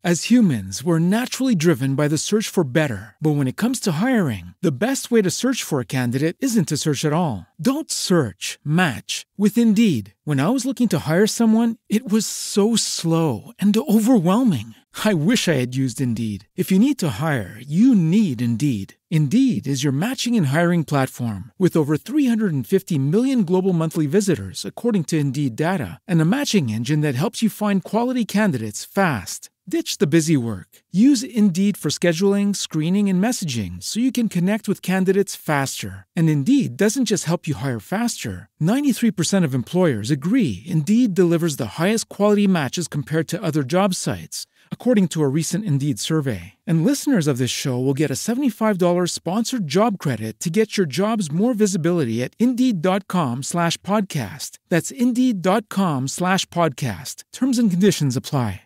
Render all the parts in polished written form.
As humans, we're naturally driven by the search for better. But when it comes to hiring, the best way to search for a candidate isn't to search at all. Don't search, match with Indeed. When I was looking to hire someone, it was so slow and overwhelming. I wish I had used Indeed. If you need to hire, you need Indeed. Indeed is your matching and hiring platform with over 350 million global monthly visitors, according to Indeed data, and a matching engine that helps you find quality candidates fast. Ditch the busy work. Use Indeed for scheduling, screening, and messaging so you can connect with candidates faster. And Indeed doesn't just help you hire faster. 93% of employers agree Indeed delivers the highest quality matches compared to other job sites, according to a recent Indeed survey. And listeners of this show will get a $75 sponsored job credit to get your jobs more visibility at Indeed.com/podcast. That's Indeed.com/podcast. Terms and conditions apply.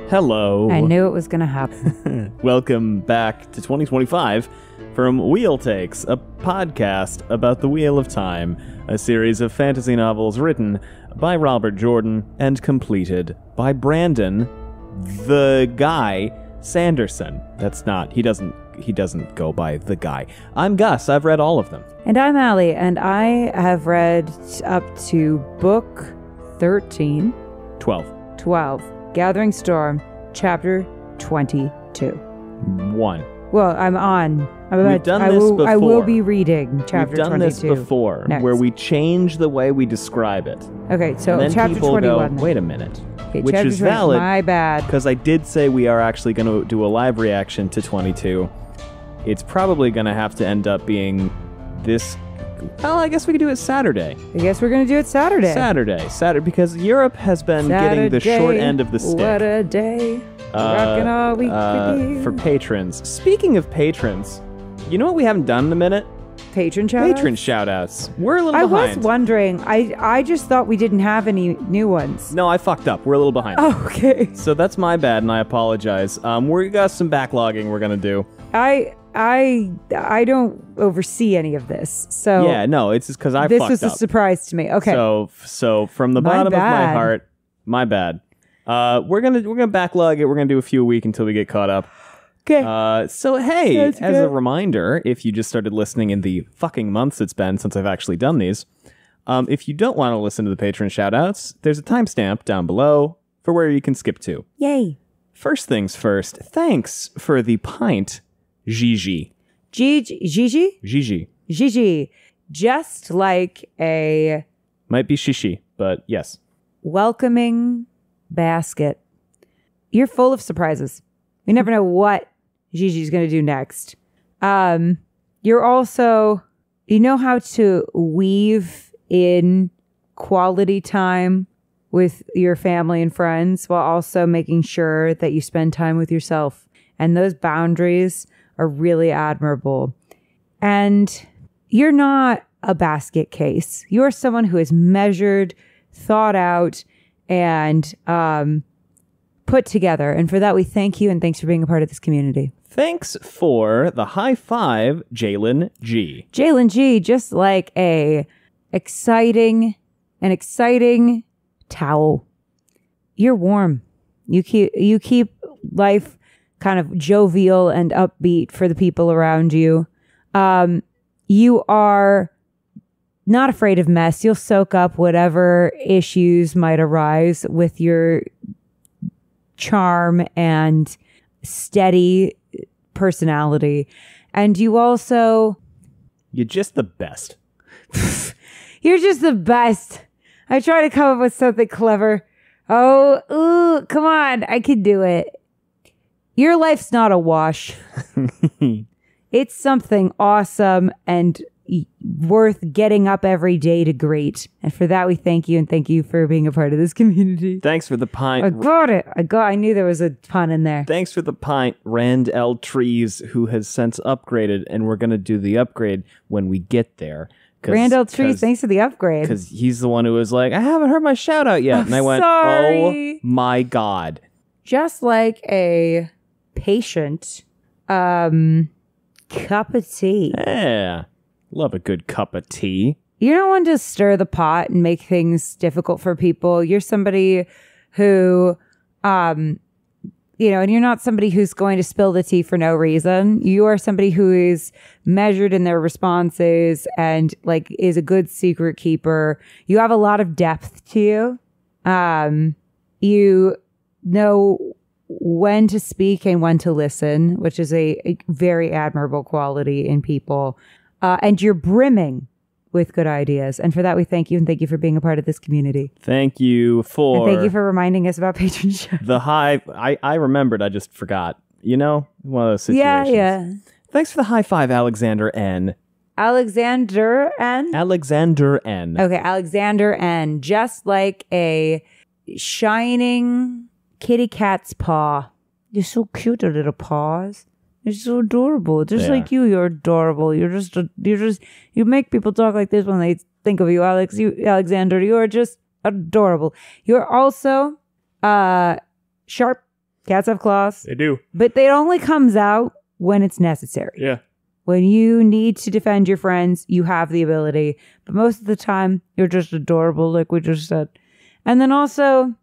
Hello. I knew it was going to happen. Welcome back to 2025 from Wheel Takes, a podcast about the Wheel of Time, a series of fantasy novels written by Robert Jordan and completed by Brandon, the guy, Sanderson. That's not, he doesn't go by the guy. I'm Gus, I've read all of them. And I'm Allie, and I have read up to book 13. 12. Gathering Storm, chapter 22. 1. Well, I'm on. We've done this before. I will be reading chapter 22. We've done this before, next. where we change the way we describe it. Okay, so and then chapter people 21. Go, wait a minute. Okay, which is 20, valid. My bad. Because I did say we are actually going to do a live reaction to 22. It's probably going to have to end up being this. Well, I guess we could do it Saturday. I guess we're going to do it Saturday. Saturday, because Europe has been getting the short end of the stick. What a day. Rocking all week with you. For patrons. Speaking of patrons, you know what we haven't done in a minute? Patron shoutouts? Patron shoutouts. We're a little behind. I was wondering. I just thought we didn't have any new ones. No, I fucked up. We're a little behind. Oh, okay. So that's my bad, and I apologize. We got some backlogging we're going to do. I don't oversee any of this, so yeah, no, it's just because I fucked up. This was a surprise to me. Okay, so from the bottom of my heart, my bad. We're gonna backlog it. We're gonna do a few a week until we get caught up. Okay. So hey, as a reminder, if you just started listening in the fucking months it's been since I've actually done these, if you don't want to listen to the patron shoutouts, there's a timestamp down below for where you can skip to. Yay! First things first. Thanks for the pint. Gigi. Gigi. Just like a... Might be shishi, but yes. Welcoming basket. You're full of surprises. You never know what Gigi's going to do next. You're also... You know how to weave in quality time with your family and friends while also making sure that you spend time with yourself. And those boundaries are really admirable. And you're not a basket case. You're someone who is measured, thought out, and put together. And for that, we thank you, and thanks for being a part of this community. Thanks for the high five, Jalen G. Jalen G, just like an exciting towel. You're warm. You keep life kind of jovial and upbeat for the people around you. You are not afraid of mess. You'll soak up whatever issues might arise with your charm and steady personality. And you're just the best. You're just the best. I try to come up with something clever. Oh, come on. I can do it. Your life's not a wash. It's something awesome and worth getting up every day to great. And for that, we thank you, and thank you for being a part of this community. Thanks for the pint. I got it. I knew there was a pun in there. Thanks for the pint, Rand L. Trees, who has since upgraded, and we're going to do the upgrade when we get there. Randall Trees, thanks for the upgrade. Because he's the one who was like, I haven't heard my shout out yet. And I went, sorry. Oh my God. Just like a patient cup of tea. Yeah. Love a good cup of tea. You don't want to stir the pot and make things difficult for people. You're somebody who, and you're not somebody who's going to spill the tea for no reason. You are somebody who is measured in their responses and like is a good secret keeper. You have a lot of depth to you. You know when to speak and when to listen, which is a very admirable quality in people. And you're brimming with good ideas. And for that, we thank you. And thank you for being a part of this community. Thank you for... And thank you for reminding us about patronship. The high... I remembered. I just forgot. One of those situations. Yeah. Thanks for the high five, Alexander N. Alexander N? Alexander N. Okay, Alexander N. Just like a shining kitty cat's paw. You're so cute, your little paws. You're so adorable. Just like you're adorable. You make people talk like this when they think of you, Alexander. You are just adorable. You're also sharp. Cats have claws. They do. But it only comes out when it's necessary. Yeah. When you need to defend your friends, you have the ability. But most of the time, you're just adorable, like we just said. And then also,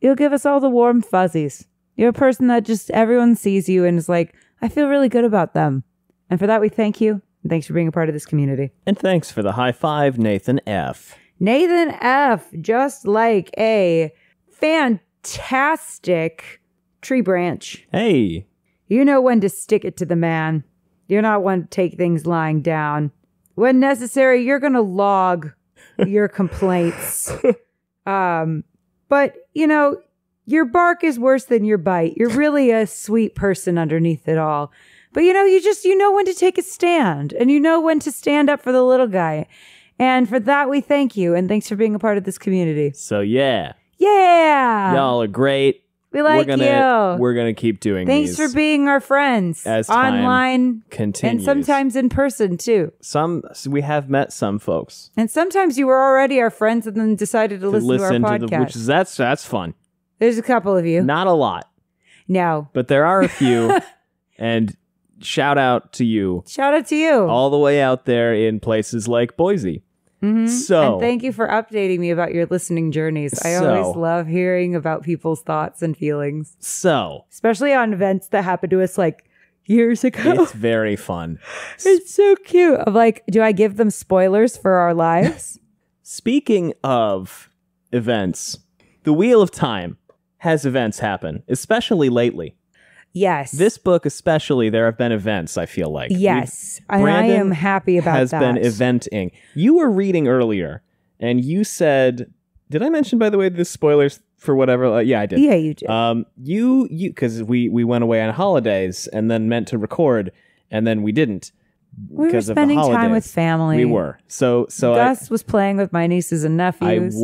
you'll give us all the warm fuzzies. You're a person that just everyone sees you and is like, I feel really good about them. And for that, we thank you. And thanks for being a part of this community. And thanks for the high five, Nathan F. Nathan F. Just like a fantastic tree branch. Hey. You know when to stick it to the man. You're not one to take things lying down. When necessary, you're going to log your complaints. But, your bark is worse than your bite. You're really a sweet person underneath it all. But, you know when to take a stand. And you know when to stand up for the little guy. And for that, we thank you. And thanks for being a part of this community. So, yeah. Yeah. Y'all are great. We like you. We're going to keep doing Thanks for being our friends. As time online continues. And sometimes in person, too. We have met some folks. And sometimes you were already our friends and then decided to listen to our podcast. That's fun. There's a couple of you. Not a lot. No. But there are a few. And shout out to you. Shout out to you. All the way out there in places like Boise. Mm-hmm. So, and thank you for updating me about your listening journeys. I always love hearing about people's thoughts and feelings. So. Especially on events that happened to us like years ago. It's very fun. It's so cute. I'm like, do I give them spoilers for our lives? Speaking of events, the Wheel of Time has events happen, especially lately. Yes. This book especially, there have been events, I feel like. Yes. And I am happy about has that. Been eventing. You were reading earlier, and you said, did I mention, by the way, the spoilers for whatever? Yeah, I did. Yeah, you did. You because we went away on holidays and then meant to record, and then we didn't. We were spending time with family. We were. So Gus was playing with my nieces and nephews.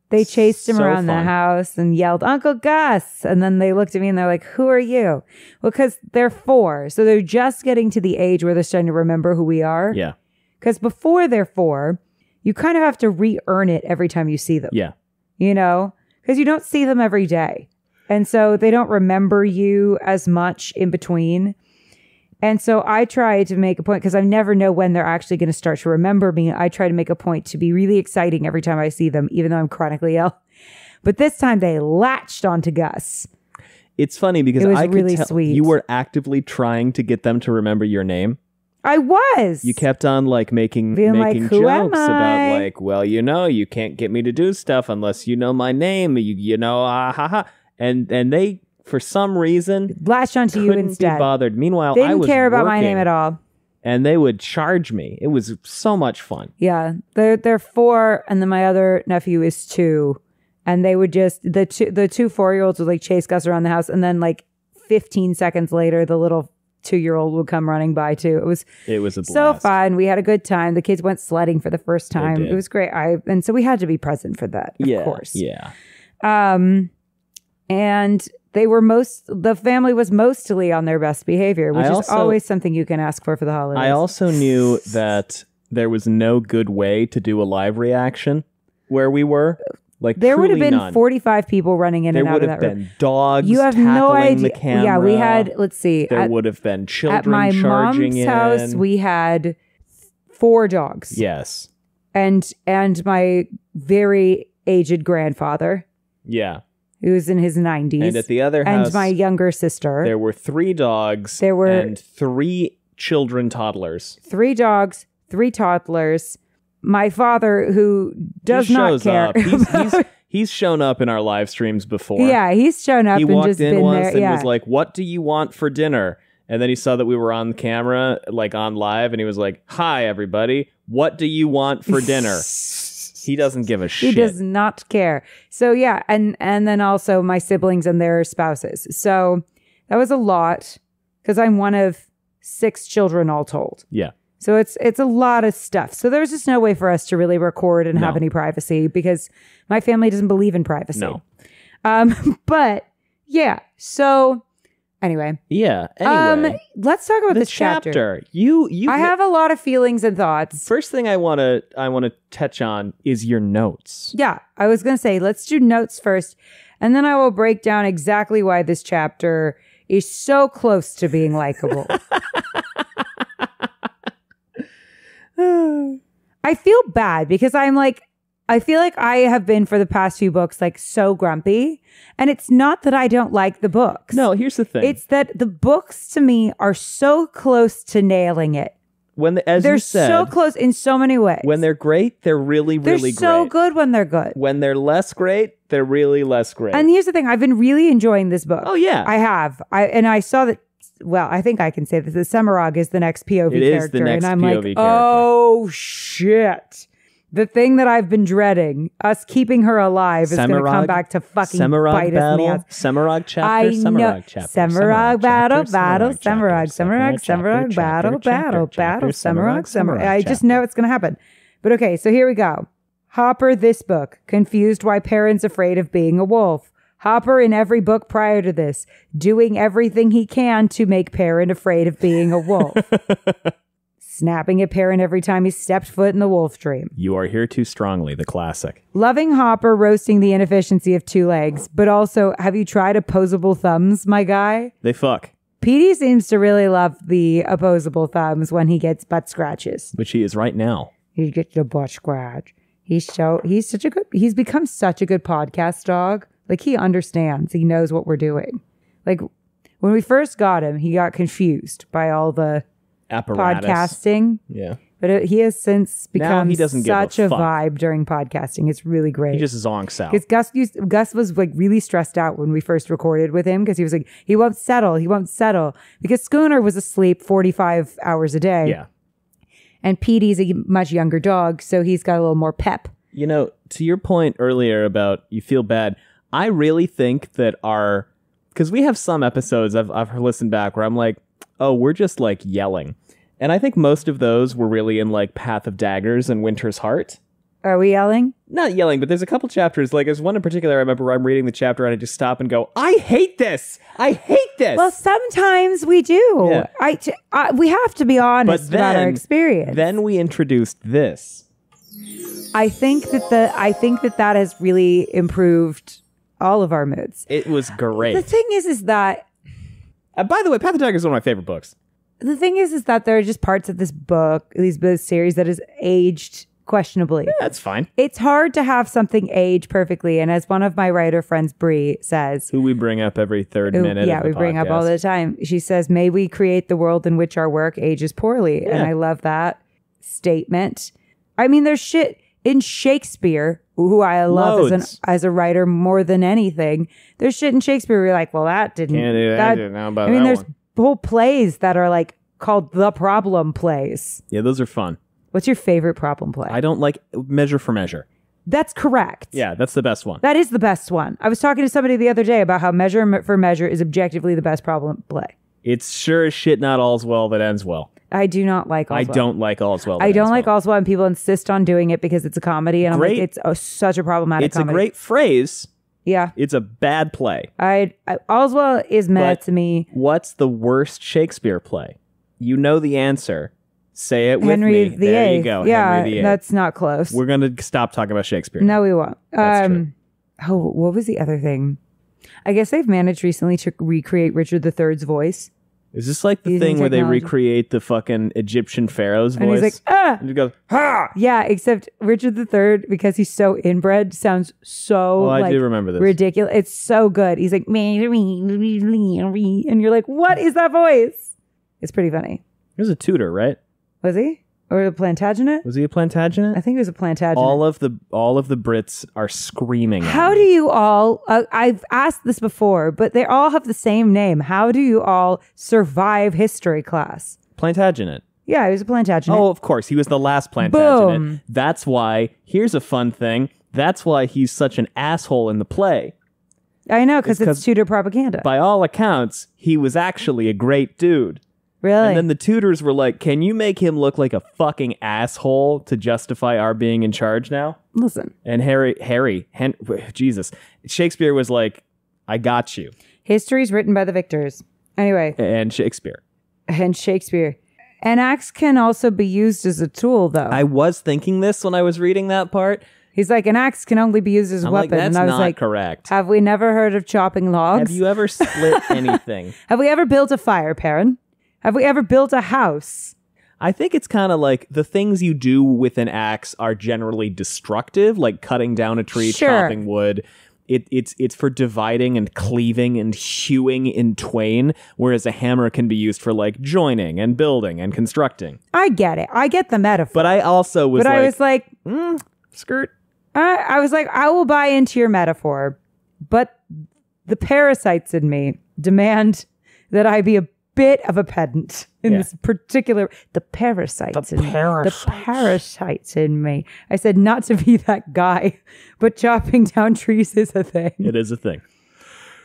They chased him around the house and yelled, Uncle Gus. And then they looked at me and they're like, who are you? Well, because they're 4. So they're just getting to the age where they're starting to remember who we are. Yeah. Because before they're 4, you kind of have to re-earn it every time you see them. Yeah. Because you don't see them every day. And so they don't remember you as much in between. And so I try to make a point, because I never know when they're actually going to start to remember me. I try to make a point to be really exciting every time I see them, even though I'm chronically ill. But this time they latched onto Gus. It's funny because it was I could really tell sweet. You were actively trying to get them to remember your name. I was. You kept on making like, jokes about well, you can't get me to do stuff unless you know my name. And they, for some reason, latched onto you instead. Be bothered. Meanwhile, they I was didn't care about working, my name at all. And they would charge me. It was so much fun. Yeah, they're 4, and then my other nephew is 2, and they would just the two 4-year-olds would chase Gus around the house, and then 15 seconds later, the little 2-year-old would come running by too. It was a blast. So fun. We had a good time. The kids went sledding for the first time. It was great. And so we had to be present for that, of course. Yeah. And the family was mostly on their best behavior, which is always something you can ask for the holidays. I also knew that there was no good way to do a live reaction where we were. Like, there would have been none. 45 people running in and out of that room. There would have been dogs you have tackling no idea. the camera. Yeah, we had, let's see. There would have been children at my charging mom's in. house, we had 4 dogs. Yes. And my very aged grandfather. Yeah. Who was in his 90s. And at the other house. And my younger sister. There were 3 dogs. And 3 children toddlers. 3 dogs, 3 toddlers. My father, who does not care. He's shown up in our live streams before. Yeah, he's shown up. He walked just in been once there. and was like, "What do you want for dinner?" And then he saw that we were on camera, like on live, and he was like, "Hi, everybody. What do you want for dinner?" He doesn't give a shit. He does not care. So yeah, and then also my siblings and their spouses. So that was a lot because I'm one of 6 children all told. Yeah. So it's a lot of stuff. So there's just no way for us to really record and have any privacy because my family doesn't believe in privacy. No. But yeah. So anyway. Yeah. Anyway. Let's talk about this chapter. I have a lot of feelings and thoughts. First thing I want to touch on is your notes. Yeah. I was going to say, let's do notes first. And then I will break down exactly why this chapter is so close to being likable. I feel bad because I feel like I have been for the past few books like so grumpy, and it's not that I don't like the books. No, here's the thing. It's that the books to me are so close to nailing it. They're so close in so many ways. When they're great, they're really, really great. They're so good when they're good. When they're less great, they're really less great. And here's the thing. I've been really enjoying this book. Oh, yeah. I have. I saw that. Well, I think I can say that the Semirog is the next POV character. It is the next and I'm POV like, character. Oh, shit. The thing that I've been dreading, us keeping her alive, is going to come back to fucking bite us in the ass. Semirog chapter, I know. Semirog chapter. Semirog battle, Semirog, battle, Semirog. I just know it's going to happen. But okay, so here we go. Hopper, this book, confused why Perrin's afraid of being a wolf. Hopper in every book prior to this, doing everything he can to make Perrin afraid of being a wolf. Snapping at Perrin every time he stepped foot in the wolf dream. You are here too strongly, the classic. Loving Hopper roasting the inefficiency of 2 legs, but also, have you tried opposable thumbs, my guy? They fuck. Petey seems to really love the opposable thumbs when he gets butt scratches. Which he is right now. He gets the butt scratch. He's become such a good podcast dog. Like, he understands. He knows what we're doing. Like, when we first got him, he got confused by all the apparatus. Podcasting. Yeah. But he has since become such a fuck. Vibe during podcasting. It's really great. He just zonks out. Because Gus was like really stressed out when we first recorded with him because he was like, he won't settle. Because Schooner was asleep 45 hours a day. Yeah. And Petey's a much younger dog, so he's got a little more pep. You know, to your point earlier about you feel bad, I really think that because we have some episodes I've listened back where I'm like, oh, we're just like yelling. And I think most of those were really in like Path of Daggers and Winter's Heart. Are we yelling? Not yelling, but there's a couple chapters. Like there's one in particular I remember where I'm reading the chapter and I just stop and go, I hate this. I hate this. Well, sometimes we do. Yeah. We have to be honest about our experience. Then we introduced this. I think that has really improved all of our moods. It was great. The thing is that... by the way, Path of Daggers is one of my favorite books. The thing is that there are just parts of this book, this series, that is aged questionably. Yeah, that's fine. It's hard to have something age perfectly. And as one of my writer friends, Bree, says... Who we bring up every third minute Yeah, of the we bring up all the time. She says, may we create the world in which our work ages poorly. Yeah. And I love that statement. I mean, there's shit... In Shakespeare, who I love as a writer more than anything, there's shit in Shakespeare where you're like, well, that didn't... Can't do that. I didn't know about that there's one. Whole plays that are like called the problem plays. Yeah, those are fun. What's your favorite problem play? I don't like Measure for Measure. That's correct. Yeah, that's the best one. That is the best one. I was talking to somebody the other day about how Measure for Measure is objectively the best problem play. It's sure as shit not All's Well that ends well. I do not like All's Well. I don't like All's Well. I don't like All's Well, and people insist on doing it because it's a comedy, and I'm like, it's such a problematic comedy. It's a great phrase. Yeah. It's a bad play. Oswald is mad to me. What's the worst Shakespeare play? You know the answer. Say it with Henry me. the There Eighth. you go. Yeah, Henry the Eighth. that's not close. We're going to stop talking about Shakespeare. No, we won't. That's true. Oh, what was the other thing? I guess they've managed recently to recreate Richard III's voice. Is this like the Using thing where they technology. recreate the fucking Egyptian pharaoh's And voice? he's like, ah! And he goes, ha! Yeah, except Richard III, because he's so inbred, sounds so Oh, I like, do remember this. ridiculous. It's so good. He's like, me, and you're like, what is that voice? It's pretty funny. He was a tutor, right? Was he? Or a Plantagenet? Was he a Plantagenet? I think he was a Plantagenet. All of the Brits are screaming at How me. do you all, I've asked this before, but they all have the same name. How do you all survive history class? Plantagenet. Yeah, he was a Plantagenet. Oh, of course. He was the last Plantagenet. Boom. That's why, here's a fun thing. That's why he's such an asshole in the play. I know, because It's it's Tudor propaganda. By all accounts, he was actually a great dude. Really? And then the tutors were like, can you make him look like a fucking asshole to justify our being in charge now? Listen. And Jesus. Shakespeare was like, I got you. History's written by the victors. Anyway. And Shakespeare. And Shakespeare. An axe can also be used as a tool, though. I was thinking this when I was reading that part. He's like, an axe can only be used as a I'm weapon. like, that's and I was not like, correct. have we never heard of chopping logs? Have you ever split anything? Have we ever built a fire, Perrin? Have we ever built a house? I think it's kind of like the things you do with an axe are generally destructive, like cutting down a tree, Sure. chopping wood. It's for dividing and cleaving and hewing in twain, whereas a hammer can be used for like joining and building and constructing. I get it. I get the metaphor. But I also was But like, I was like, skirt. I was like, I will buy into your metaphor, but the parasites in me demand that I be a bit of a pedant in Yeah. this particular. The parasites in me. I said not to be that guy, but chopping down trees is a thing. It is a thing.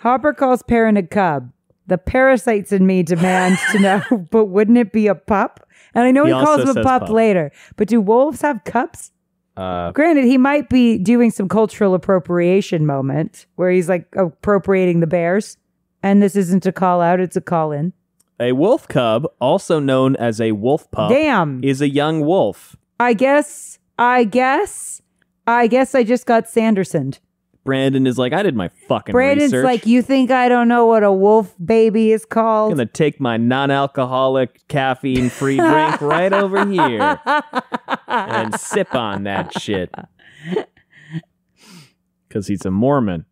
Hopper calls Perrin a cub. The parasites in me demand to know, but wouldn't it be a pup? And I know he also calls him a says pup pup. later, but do wolves have cubs? Granted, he might be doing some cultural appropriation moment where he's like appropriating the bears. And this isn't a call out, it's a call in. A wolf cub, also known as a wolf pup, Damn. is a young wolf. I guess I just got Sandersoned. Brandon is like, I did my fucking Brandon's research. like, you think I don't know what a wolf baby is I'm called? gonna take my non-alcoholic, caffeine-free drink right over here and sip on that shit. Because he's a Mormon.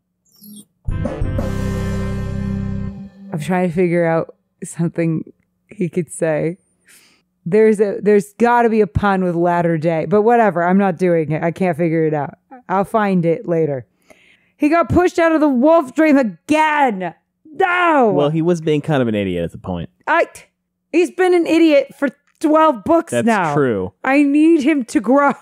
I'm trying to figure out something he could say. There's got to be a pun with latter day, but whatever. I'm not doing it. I can't figure it out. I'll find it later. He got pushed out of the wolf dream again. No. Well, he was being kind of an idiot at the point. He's been an idiot for 12 books That's now. true. I need him to grow.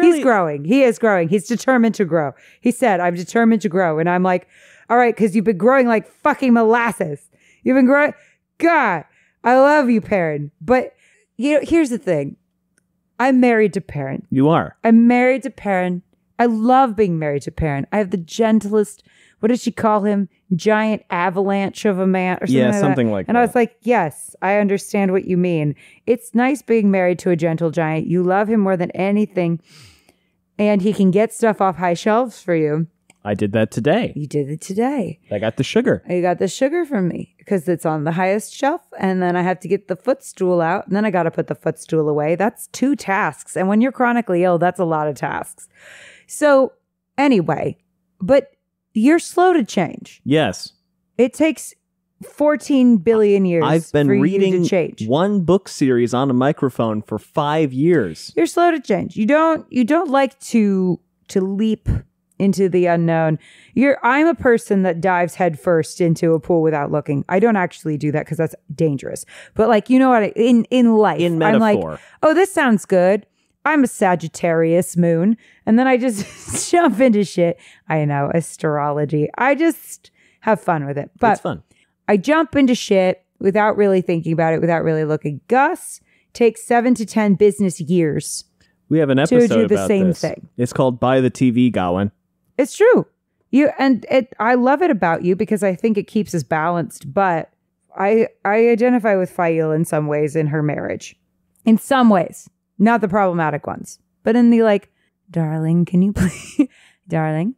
He's He's growing. He is growing. He's determined to grow. He said, I'm determined to grow. And I'm like, all right, because you've been growing like fucking molasses. You've been growing. God, I love you, Perrin. But here's the thing. I'm married to Perrin. You are. I'm married to Perrin. I love being married to Perrin. I have the gentlest, what did she call him? Giant avalanche of a man or something like that. something like and that. I was like, yes, I understand what you mean. It's nice being married to a gentle giant. You love him more than anything. And he can get stuff off high shelves for you. I did that today. You did it today. I got the sugar. You got the sugar from me because it's on the highest shelf. And then I have to get the footstool out. And then I got to put the footstool away. That's 2 tasks. And when you're chronically ill, that's a lot of tasks. So anyway, but you're slow to change. Yes. It takes 14 billion years I've been for you reading to change. one book series on a microphone for 5 years. You're slow to change. You don't like to leap into the unknown. I'm a person that dives headfirst into a pool without looking. I don't actually do that because that's dangerous. But like, you know what? In life, In I'm like, metaphor. oh, this sounds good. I'm a Sagittarius moon. And then I just jump into shit. I know, astrology. I just have fun with it. But It's fun. I jump into shit without really thinking about it, without really looking. Gus takes 7 to 10 business years. We have an To episode do the about same this. thing. It's called Buy the TV, Gowan. It's true. I love it about you because I think it keeps us balanced, but I identify with Faile in some ways in her marriage. In some ways, not the problematic ones, but in the like, darling, can you please, darling,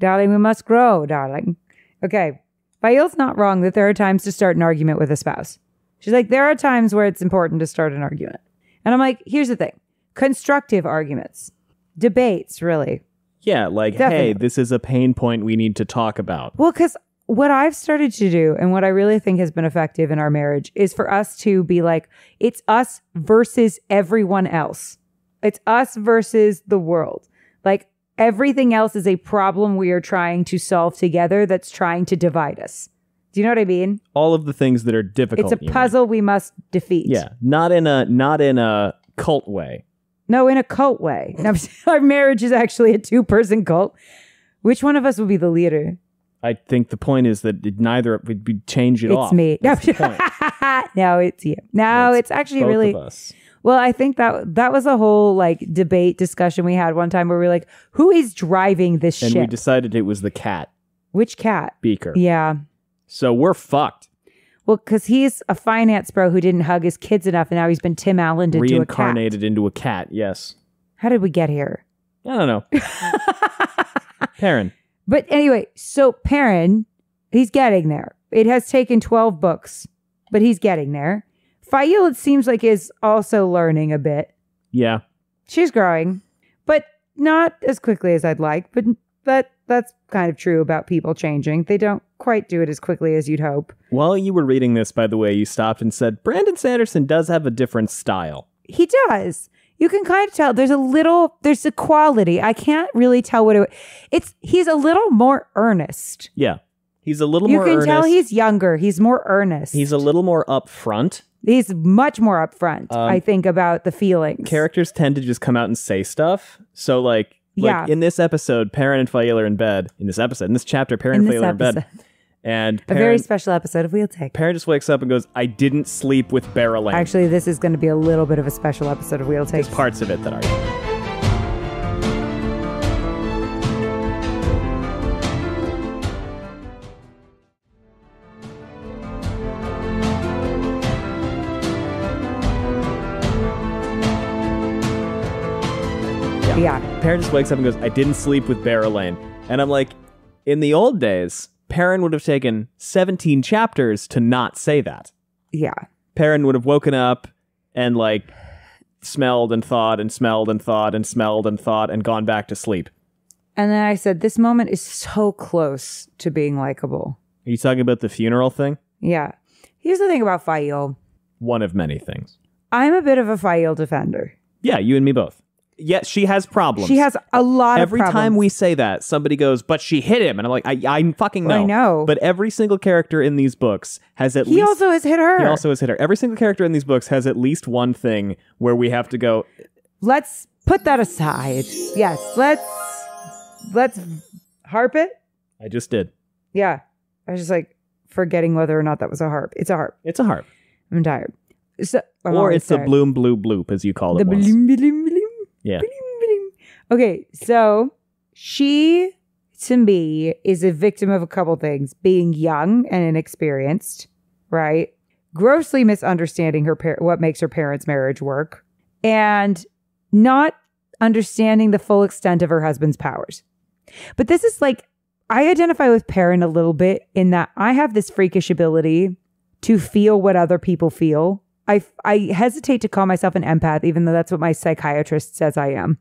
we must grow, darling. Okay. Faile's not wrong that there are times to start an argument with a spouse. She's like, there are times where it's important to start an argument. And I'm like, here's the thing. Constructive arguments. Debates, really. Yeah, like, Definitely. hey, this is a pain point we need to talk about. Well, because what I've started to do and what I really think has been effective in our marriage is for us to be like, it's us versus everyone else. It's us versus the world. Like, everything else is a problem we are trying to solve together that's trying to divide us. Do you know what I mean? All of the things that are difficult. It's a puzzle we must defeat. Yeah, not in a cult way. No, in a cult way. No, our marriage is actually a 2-person cult. Which one of us will be the leader? I think the point is that we'd change it off. It's me. That's the point. No, it's you. No, it's actually both really. Of us. Well, I think that was a whole like debate discussion we had one time where we were like, who is driving this And ship? we decided it was the cat. Which cat? Beaker. Yeah. So we're fucked. Well, because he's a finance bro who didn't hug his kids enough, and now he's been Tim Allen to do a cat. Reincarnated into a cat, yes. How did we get here? I don't know. Perrin. But anyway, so Perrin, he's getting there. It has taken 12 books, but he's getting there. Faile, it seems like, is also learning a bit. Yeah. She's growing, but not as quickly as I'd like. But that's kind of true about people changing. They don't quite do it as quickly as you'd hope. While you were reading this, by the way, you stopped and said, Brandon Sanderson does have a different style. He does. You can kind of tell there's a quality. I can't really tell what he's a little more earnest. Yeah. He's a little more earnest. You can tell he's younger. He's more earnest. He's a little more upfront. He's much more upfront, I think, about the feelings. Characters tend to just come out and say stuff. So like in this episode, Perrin and Faile are in bed. In this chapter, Perrin and Faile are in bed. And Perrin, a very special episode of Wheel Take. Perrin just wakes up and goes, I didn't sleep with Barrelane. Actually, this is going to be a little bit of a special episode of Wheel Take. There's parts of it that are. Yeah. Perrin just wakes up and goes, I didn't sleep with Barrelane. And I'm like, in the old days, Perrin would have taken 17 chapters to not say that. Yeah. Perrin would have woken up and like smelled and thought and smelled and thought and smelled and thought and gone back to sleep. And then I said, this moment is so close to being likable. Are you talking about the funeral thing? Yeah. Here's the thing about Faile. One of many things. I'm a bit of a Faile defender. Yeah, you and me both. Yes, she has problems. She has a lot of problems. Every time we say that, somebody goes, but she hit him. And I'm like, I fucking know. I know. But every single character in these books has at least... He also has hit her. He also has hit her. Every single character in these books has at least one thing where we have to go... Let's put that aside. Yes, let's harp it. I just did. Yeah. I was just like forgetting whether or not that was a harp. It's a harp. It's a harp. I'm tired. So, or it's tired. The bloom, blue, bloop, as you call it once. Bloom, bloom, bloom. Yeah. Okay, so she, to me, is a victim of a couple things. Being young and inexperienced, right? Grossly misunderstanding what makes her parents' marriage work. And not understanding the full extent of her husband's powers. But this is like, I identify with Perrin a little bit in that I have this freakish ability to feel what other people feel. I hesitate to call myself an empath, even though that's what my psychiatrist says I am.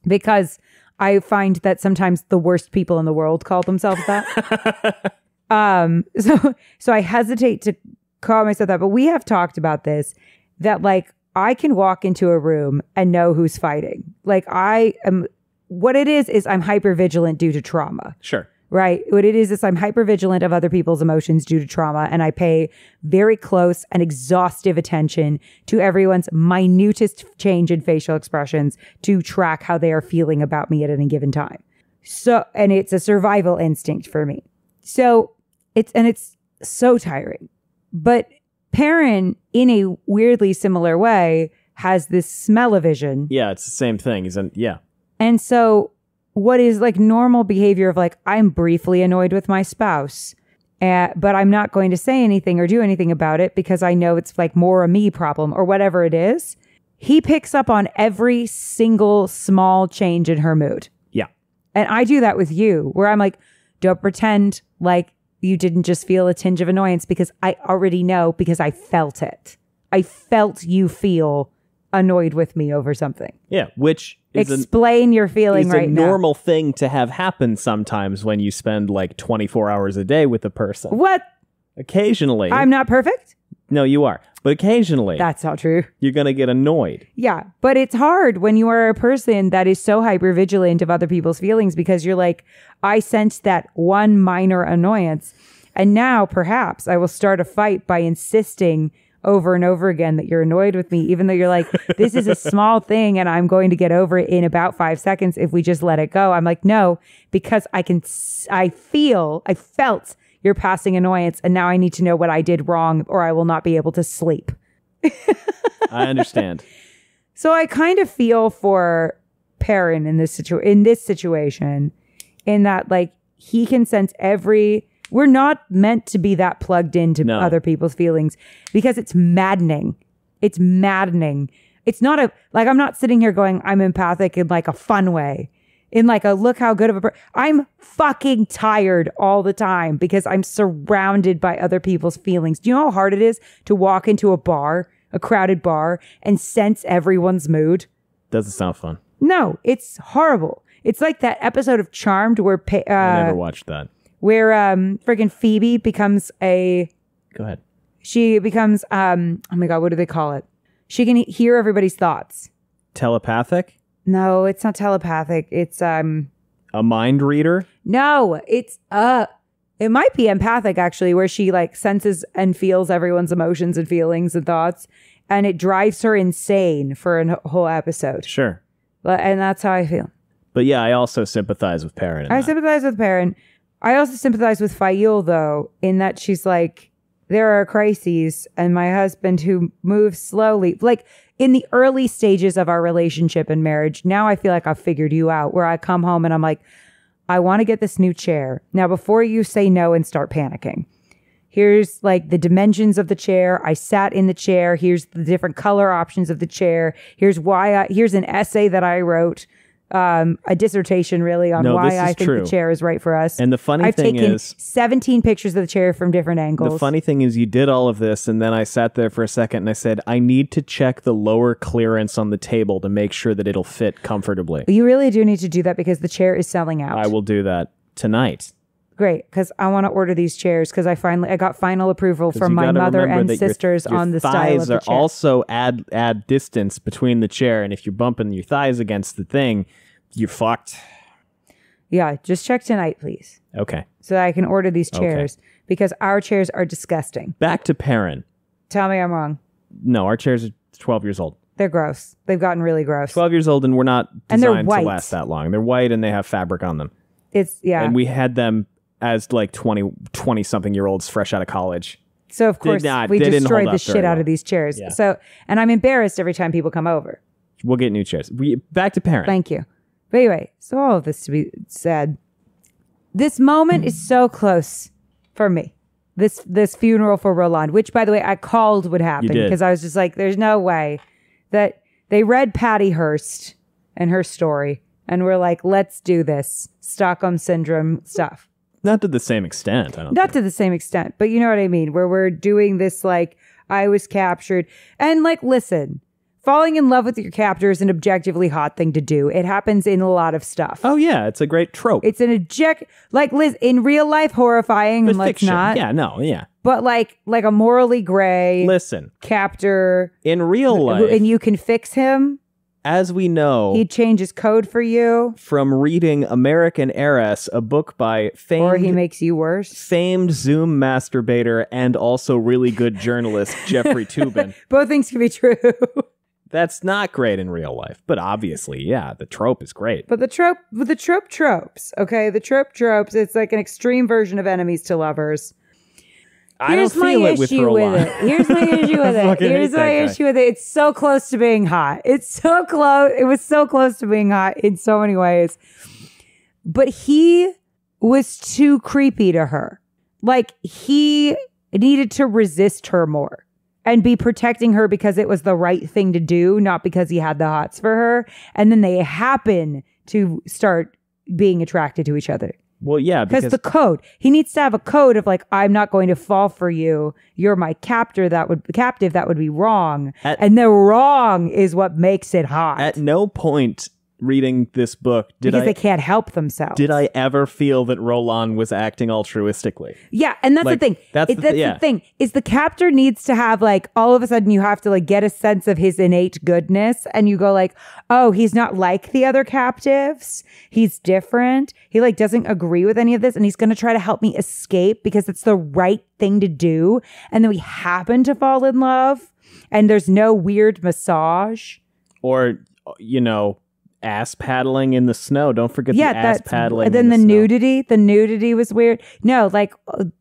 Because I find that sometimes the worst people in the world call themselves that. So I hesitate to call myself that. But we have talked about this, that like I can walk into a room and know who's fighting. Like what it is I'm hypervigilant due to trauma. Sure. Right. What it is I'm hypervigilant of other people's emotions due to trauma. And I pay very close and exhaustive attention to everyone's minutest change in facial expressions to track how they are feeling about me at any given time. So, and it's a survival instinct for me. So it's so tiring. But Perrin, in a weirdly similar way, has this smell-o-vision. Yeah, it's the same thing. Yeah. And so what is like normal behavior of like, I'm briefly annoyed with my spouse, but I'm not going to say anything or do anything about it because I know it's like more a me problem or whatever it is. He picks up on every single small change in her mood. Yeah. And I do that with you where I'm like, don't pretend like you didn't just feel a tinge of annoyance because I already know because I felt it. I felt you feel annoyed with me over something. Yeah, which is explain your feeling right now. It's a normal thing to have happen sometimes when you spend like 24 hours a day with a person. What? Occasionally. I'm not perfect? No, you are. But occasionally. That's not true. You're going to get annoyed. Yeah, but it's hard when you are a person that is so hypervigilant of other people's feelings because you're like, I sensed that one minor annoyance. And now perhaps I will start a fight by insisting over and over again that you're annoyed with me, even though you're like, this is a small thing and I'm going to get over it in about 5 seconds if we just let it go. I'm like, no, because I felt your passing annoyance and now I need to know what I did wrong or I will not be able to sleep. I understand. So I kind of feel for Perrin in this situation in that like he can sense we're not meant to be that plugged into other people's feelings because it's maddening. It's maddening. It's not I'm not sitting here going, I'm empathic in like a fun way. In like a look how good of I'm fucking tired all the time because I'm surrounded by other people's feelings. Do you know how hard it is to walk into a crowded bar and sense everyone's mood? Doesn't sound fun. No, it's horrible. It's like that episode of Charmed where I never watched that. Where friggin' Phoebe becomes Go ahead. She becomes oh my god, what do they call it? She can hear everybody's thoughts. Telepathic? No, it's not telepathic. It's a mind reader? No, it's it might be empathic actually, where she like senses and feels everyone's emotions and feelings and thoughts, and it drives her insane for a whole episode. Sure. And that's how I feel. But yeah, I also sympathize with Perrin. I sympathize with Perrin. I also sympathize with Faile, though, in that she's like, there are crises, and my husband who moves slowly, like in the early stages of our relationship and marriage, now I feel like I've figured you out, where I come home and I'm like, I want to get this new chair. Now, before you say no and start panicking, here's like the dimensions of the chair. I sat in the chair. Here's the different color options of the chair. Here's an essay that I wrote. A dissertation really on why I think the chair is right for us. And the funny thing is, I've taken 17 pictures of the chair from different angles. The funny thing is you did all of this and then I sat there for a second and I said, I need to check the lower clearance on the table to make sure that it'll fit comfortably. You really do need to do that because the chair is selling out. I will do that tonight. Great, because I want to order these chairs because I got final approval from my mother and sisters on the style of the chair. Thighs are also add distance between the chair, and if you're bumping your thighs against the thing, you're fucked. Yeah, just check tonight, please. Okay. So that I can order these chairs because our chairs are disgusting. Back to Perrin. Tell me I'm wrong. No, our chairs are 12 years old. They're gross. They've gotten really gross. 12 years old, and we're not designed to last that long. They're white and they have fabric on them. Yeah. And we had them as like 20-something year olds fresh out of college. So, of course, we destroyed the shit out of these chairs. Yeah. So, and I'm embarrassed every time people come over. We'll get new chairs. Back to Perrin. Thank you. But anyway, so all of this to be said, this moment is so close for me. This funeral for Rolan, which, by the way, I called would happen because I was just like, there's no way that they read Patty Hearst and her story and we're like, let's do this Stockholm Syndrome stuff. Not to the same extent. Not to the same extent, but you know what I mean? Where we're doing this like, I was captured. And like, listen, falling in love with your captor is an objectively hot thing to do. It happens in a lot of stuff. Oh, yeah. It's a great trope. It's an like, Liz, in real life, horrifying, but and let's fiction. not. Yeah, no, yeah. But like a morally gray captor. In real life. And you can fix him. As we know, he'd change his code for you from reading American Heiress, a book by or he makes you worse. Famed Zoom masturbator and also really good journalist Jeffrey Toobin. Both things can be true. That's not great in real life, but obviously, yeah, the trope is great. But the tropes, okay, the tropes. It's like an extreme version of enemies to lovers. I don't feel it with Rolan. Here's my issue with it. Here's my issue with it. It's so close to being hot. It's so close. It was so close to being hot in so many ways. but he was too creepy to her. Like, he needed to resist her more and be protecting her because it was the right thing to do, not because he had the hots for her. And then they happen to start being attracted to each other. Well, yeah, because the code, he needs to have a code of like, I'm not going to fall for you. You're my captive. That would be wrong. And the wrong is what makes it hot. At no point reading this book because they can't help themselves. Did I ever feel that Rolan was acting altruistically? Yeah, and that's like, the thing. That's the thing. Is the captor needs to have like, all of a sudden you have to like get a sense of his innate goodness, and you go like, oh, he's not like the other captives. He's different. He like doesn't agree with any of this, and he's going to try to help me escape because it's the right thing to do. And then we happen to fall in love, and there's no weird massage. Or, ass paddling in the snow. Don't forget the ass paddling. Then the nudity was weird. No, like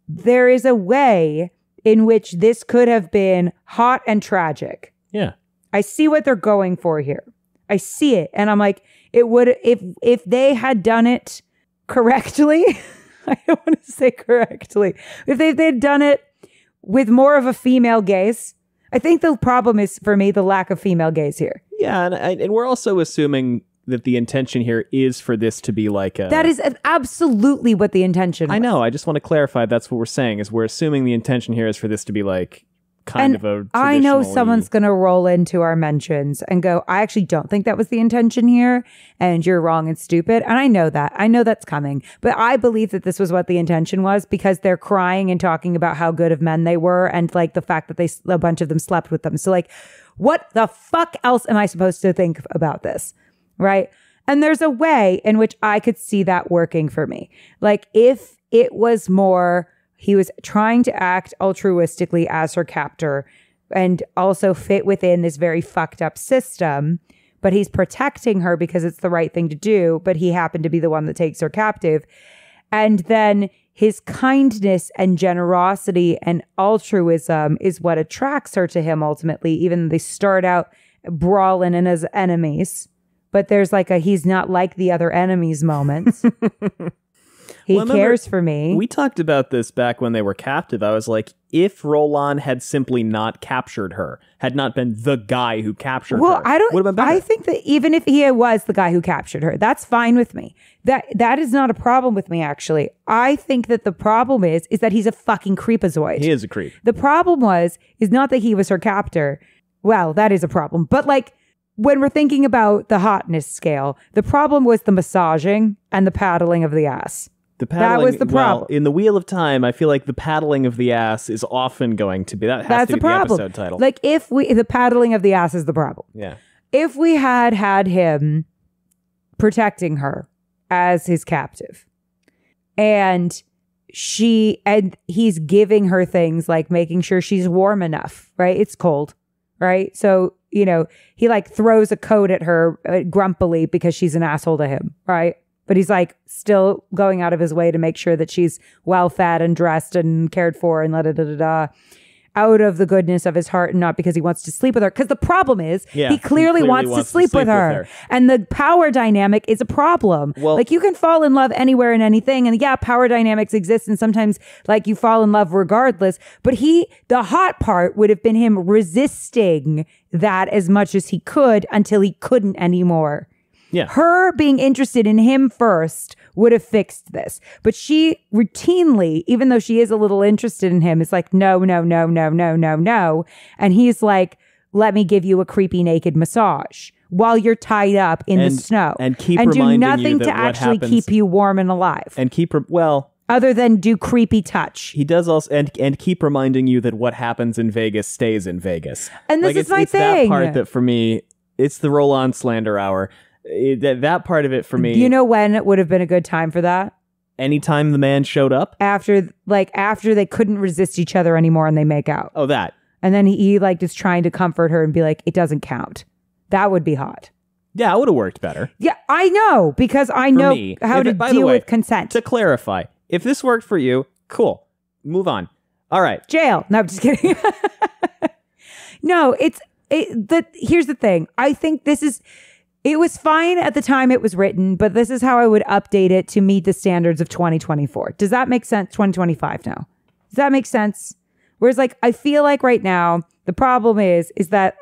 there is a way in which this could have been hot and tragic. Yeah. I see what they're going for here. I see it. And I'm like, it would, if they had done it correctly, I don't want to say correctly, if they'd done it with more of a female gaze. I think the problem is, for me, the lack of female gaze here. Yeah, and we're also assuming that the intention here is for this to be like a... That is absolutely what the intention was. I know. I just want to clarify that's what we're saying, is we're assuming the intention here is for this to be like kind of a I know someone's going to roll into our mentions and go, I actually don't think that was the intention here, and you're wrong and stupid. And I know that. I know that's coming. But I believe that this was what the intention was, because they're crying and talking about how good of men they were, and like the fact that a bunch of them slept with them. So like, what the fuck else am I supposed to think about this? Right? And there's a way in which I could see that working for me. Like, if it was more, he was trying to act altruistically as her captor and also fit within this very fucked up system, but he's protecting her because it's the right thing to do, but he happened to be the one that takes her captive. And then his kindness and generosity and altruism is what attracts her to him ultimately, even though they start out brawling and as enemies. But there's like a he's not like the other enemies moment. He cares for me. We talked about this back when they were captive. I was like, if Rolan had simply not captured her, had not been the guy who captured her, would have been better. I think that even if he was the guy who captured her, that's fine with me. That is not a problem with me, actually. I think that the problem is that he's a fucking creepazoid. He is a creep. The problem is not that he was her captor. Well, that is a problem. But like, when we're thinking about the hotness scale, the problem was the massaging and the paddling of the ass. That was the problem. Well, in the Wheel of Time, I feel like the paddling of the ass is often going to be... That's the problem. Episode title. Like, the paddling of the ass is the problem. Yeah. If we had him protecting her as his captive, and he's giving her things like making sure she's warm enough, right? It's cold, right? So, he like throws a coat at her grumpily because she's an asshole to him, right? But he's like still going out of his way to make sure that she's well fed and dressed and cared for and out of the goodness of his heart, and not because he wants to sleep with her. Because the problem is he clearly wants to sleep with her. And the power dynamic is a problem. Well, like, you can fall in love anywhere and anything. And yeah, power dynamics exist. And sometimes like you fall in love regardless. But the hot part would have been him resisting that as much as he could until he couldn't anymore. Yeah. Her being interested in him first would have fixed this. But she routinely, even though she is a little interested in him, is like, no. And he's like, let me give you a creepy naked massage while you're tied up in the snow. And keep and reminding do nothing you that to actually keep you warm and alive. And other than do creepy touch. He does also, and keep reminding you that what happens in Vegas stays in Vegas. And this is my thing. It's that part that for me, it's the Rolan slander hour. That part of it for me. Do you know when it would have been a good time for that? Anytime the man showed up? After they couldn't resist each other anymore and they make out. Oh, that. And then he like is trying to comfort her and be like, it doesn't count. That would be hot. Yeah, it would have worked better. Yeah, I know, because I know how to deal with consent. To clarify, if this worked for you, cool. Move on. All right. Jail. No, I'm just kidding. No, here's the thing. I think this is... It was fine at the time it was written, but this is how I would update it to meet the standards of 2024. Does that make sense? 2025 now. Does that make sense? Whereas like, I feel like right now, the problem is that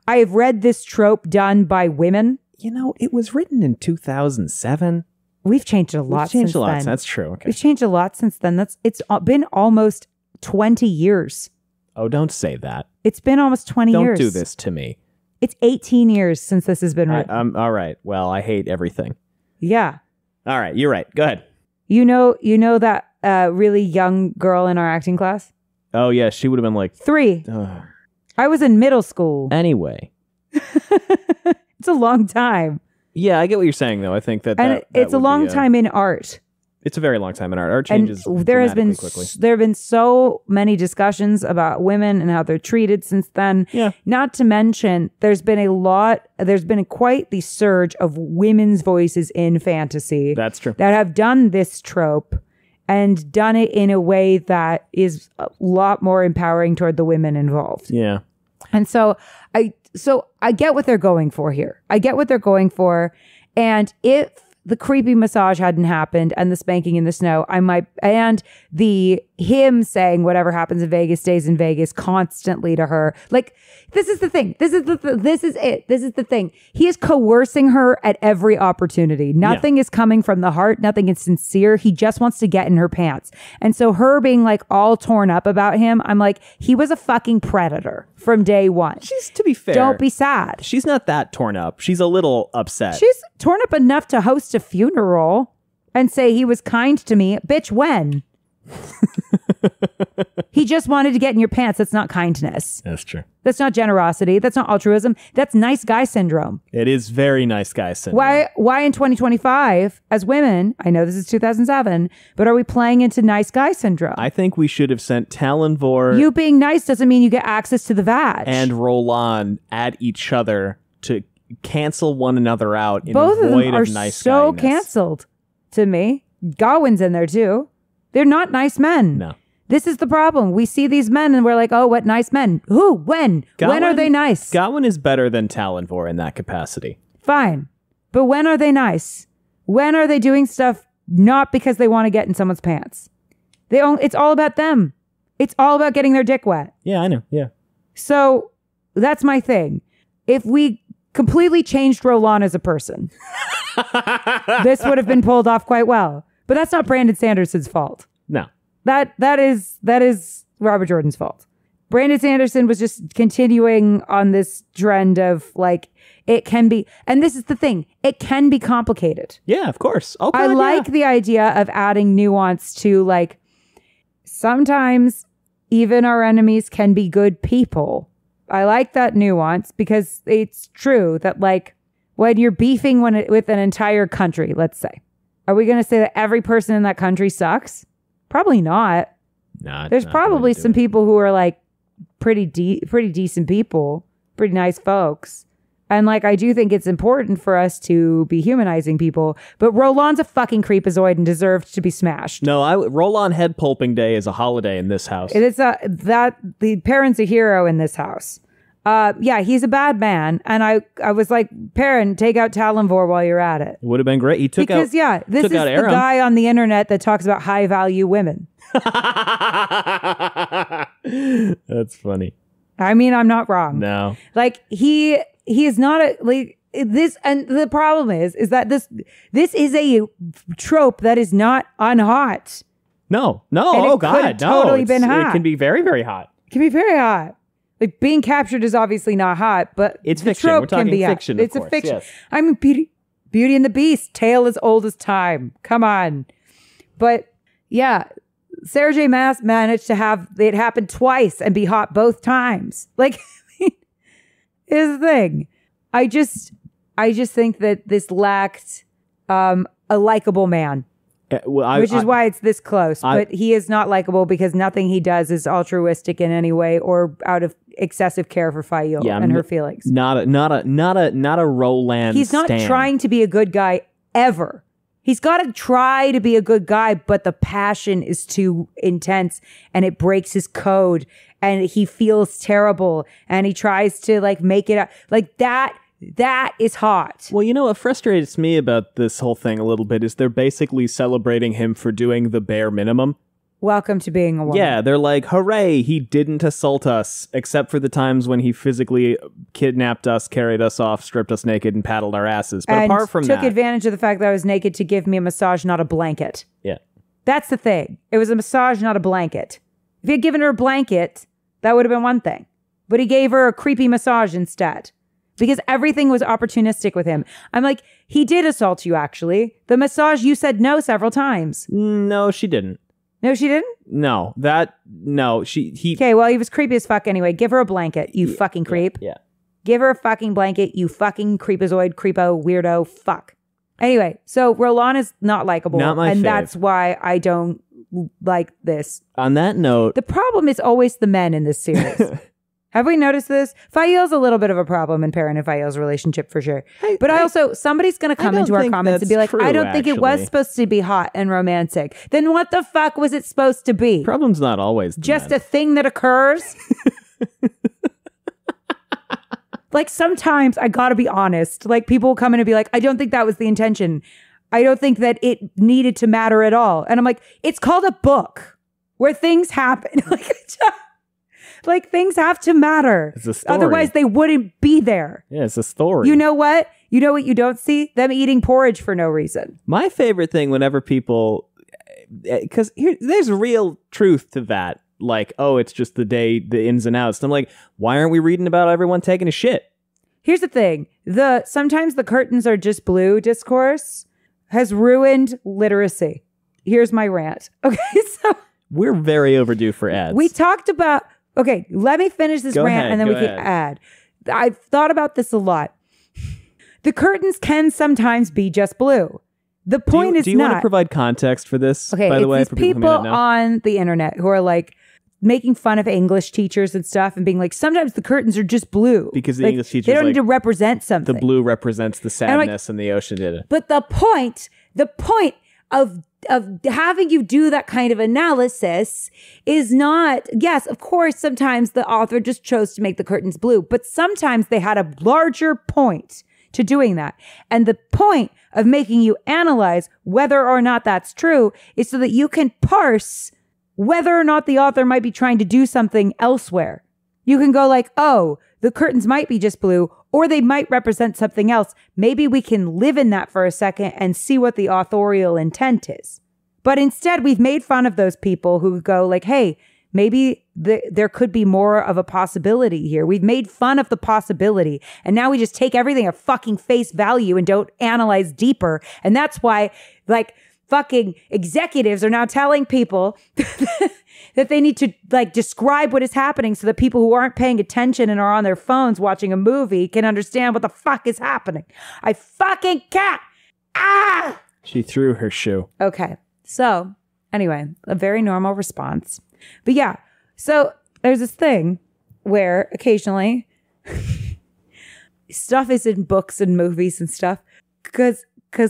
I have read this trope done by women. You know, it was written in 2007. We've changed a lot since then. That's true. Okay. We've changed a lot since then. It's been almost 20 years. Oh, don't say that. It's been almost 20 years. Don't do this to me. It's 18 years since this has been written. All right. Well, I hate everything. Yeah. All right. You're right. Go ahead. You know that really young girl in our acting class? Oh, yeah. She would have been like 3. Ugh. I was in middle school. Anyway. It's a long time. Yeah, I get what you're saying, though. I think that it's a long time in art. It's a very long time in art. Art changes quickly. There have been so many discussions about women and how they're treated since then. Yeah. Not to mention, there's been quite the surge of women's voices in fantasy. That's true. That have done this trope and done it in a way that is a lot more empowering toward the women involved. Yeah. And so I get what they're going for here. I get what they're going for. And if the creepy massage hadn't happened and the spanking in the snow, and him saying whatever happens in Vegas stays in Vegas constantly to her. Like, this is the thing. This is the thing. He is coercing her at every opportunity. Nothing is coming from the heart. Nothing is sincere. He just wants to get in her pants. And so her being like all torn up about him, I'm like, he was a fucking predator from day one. She's, to be fair, don't be sad. She's not that torn up. She's a little upset. She's torn up enough to host a funeral and say he was kind to me. Bitch, when? He just wanted to get in your pants. That's not kindness. That's true. That's not generosity. That's not altruism. That's nice guy syndrome. It is very nice guy syndrome. Why in 2025, as women, I know this is 2007, but are we playing into nice guy syndrome? I think we should have sent Talonvor. You being nice doesn't mean you get access to the vag. And Rolan at each other to cancel one another out in both a void of them are nice so guyness. Canceled to me. Gawain's in there too. They're not nice men. No. This is the problem. We see these men and we're like, oh, what nice men. Who? When? When are they nice? Gawain is better than Talonvor in that capacity. Fine. But when are they nice? When are they doing stuff not because they want to get in someone's pants? It's all about them. It's all about getting their dick wet. Yeah, I know. Yeah. So that's my thing. If we completely changed Rolan as a person, this would have been pulled off quite well. But that's not Brandon Sanderson's fault. No. That is Robert Jordan's fault. Brandon Sanderson was just continuing on this trend of like, it can be, and this is the thing, it can be complicated. Yeah, of course. Oh, I like the idea of adding nuance to like, sometimes even our enemies can be good people. I like that nuance because it's true that like when you're beefing with an entire country, let's say, are we going to say that every person in that country sucks? Probably not. There's probably some people who are like pretty decent people, pretty nice folks. And like, I do think it's important for us to be humanizing people, but Rolan's a fucking creepazoid and deserved to be smashed. No, Rolan head pulping day is a holiday in this house. It is the Perrin's a hero in this house. Yeah, he's a bad man. And I was like, Perrin, take out Talonvor while you're at it. It would have been great. This is the guy on the internet that talks about high value women. That's funny. I mean, I'm not wrong. No. Like he is not this. And the problem is that this is a trope that is not unhot. No. And Oh God. No. Totally been hot. It can be very, very hot. It can be very hot. Like being captured is obviously not hot, but it's the fiction. trope We're talking can be fiction. It's of a fiction. Yes. I mean, Beauty and the Beast, tale as old as time. Come on. But yeah, Sarah J. Maas managed to have it happen twice and be hot both times. Like, here's the thing. I just think that this lacked a likable man. Which is why it's this close. But he is not likable because nothing he does is altruistic in any way or out of excessive care for Faile and her feelings. Not a Roland. He's not stand. trying to be a good guy ever. He's got to try to be a good guy, but the passion is too intense and it breaks his code and he feels terrible and he tries to like make it up. Like that That is hot. Well, you know what frustrates me about this whole thing a little bit is they're basically celebrating him for doing the bare minimum. Welcome to being a woman. Yeah, they're like, hooray, he didn't assault us, except for the times when he physically kidnapped us, carried us off, stripped us naked, and paddled our asses. But and apart from took that... advantage of the fact that I was naked to give me a massage, not a blanket. Yeah. That's the thing. It was a massage, not a blanket. If he had given her a blanket, that would have been one thing. But he gave her a creepy massage instead. Because everything was opportunistic with him. I'm like, he did assault you, actually. The massage, you said no several times. No, she didn't. No, she didn't? No, he... Okay, well, he was creepy as fuck anyway. Give her a blanket, you fucking creep. Yeah. Give her a fucking blanket, you fucking creepazoid, creepo, weirdo, fuck. Anyway, so Rolan is not likable. Not my fave. That's why I don't like this. On that note... The problem is always the men in this series. Have we noticed this? Faile's a little bit of a problem in Perrin and Faile's relationship for sure. But somebody's going to come into our comments and be like, true, I don't think it was supposed to be hot and romantic. Then what the fuck was it supposed to be? Problem's not always just a thing that occurs? Like sometimes I gotta be honest. Like people will come in and be like, I don't think that was the intention. I don't think that it needed to matter at all. And I'm like, it's called a book where things happen. Like things have to matter. It's a story. Otherwise they wouldn't be there. Yeah, it's a story. You know what? You know what you don't see? Them eating porridge for no reason. My favorite thing whenever people... Because there's real truth to that. Like, oh, it's just the ins and outs. And I'm like, why aren't we reading about everyone taking a shit? Here's the thing. Sometimes the curtains are just blue discourse has ruined literacy. Here's my rant. Okay, so... We're very overdue for ads. We talked about... Okay, let me finish this rant and then we can add. I've thought about this a lot. The curtains can sometimes be just blue. The point is not... Do you want to provide context for this, okay, by the way? For people on the internet who are like making fun of English teachers and stuff and being like, sometimes the curtains are just blue. Because the like, English teachers they don't need to represent something. The blue represents the sadness and the ocean did it. But the point of having you do that kind of analysis is not, yes, of course, sometimes the author just chose to make the curtains blue, but sometimes they had a larger point to doing that. And the point of making you analyze whether or not that's true is so that you can parse whether or not the author might be trying to do something elsewhere. You can go like, oh, the curtains might be just blue, or they might represent something else. Maybe we can live in that for a second and see what the authorial intent is. But instead, we've made fun of those people who go like, hey, maybe there could be more of a possibility here. We've made fun of the possibility. And now we just take everything at fucking face value and don't analyze deeper. And that's why like fucking executives are now telling people that they need to like describe what is happening so that people who aren't paying attention and are on their phones watching a movie can understand what the fuck is happening. I fucking can't. Ah! She threw her shoe. Okay. So anyway, a very normal response. But yeah, so there's this thing where occasionally stuff is in books and movies and stuff because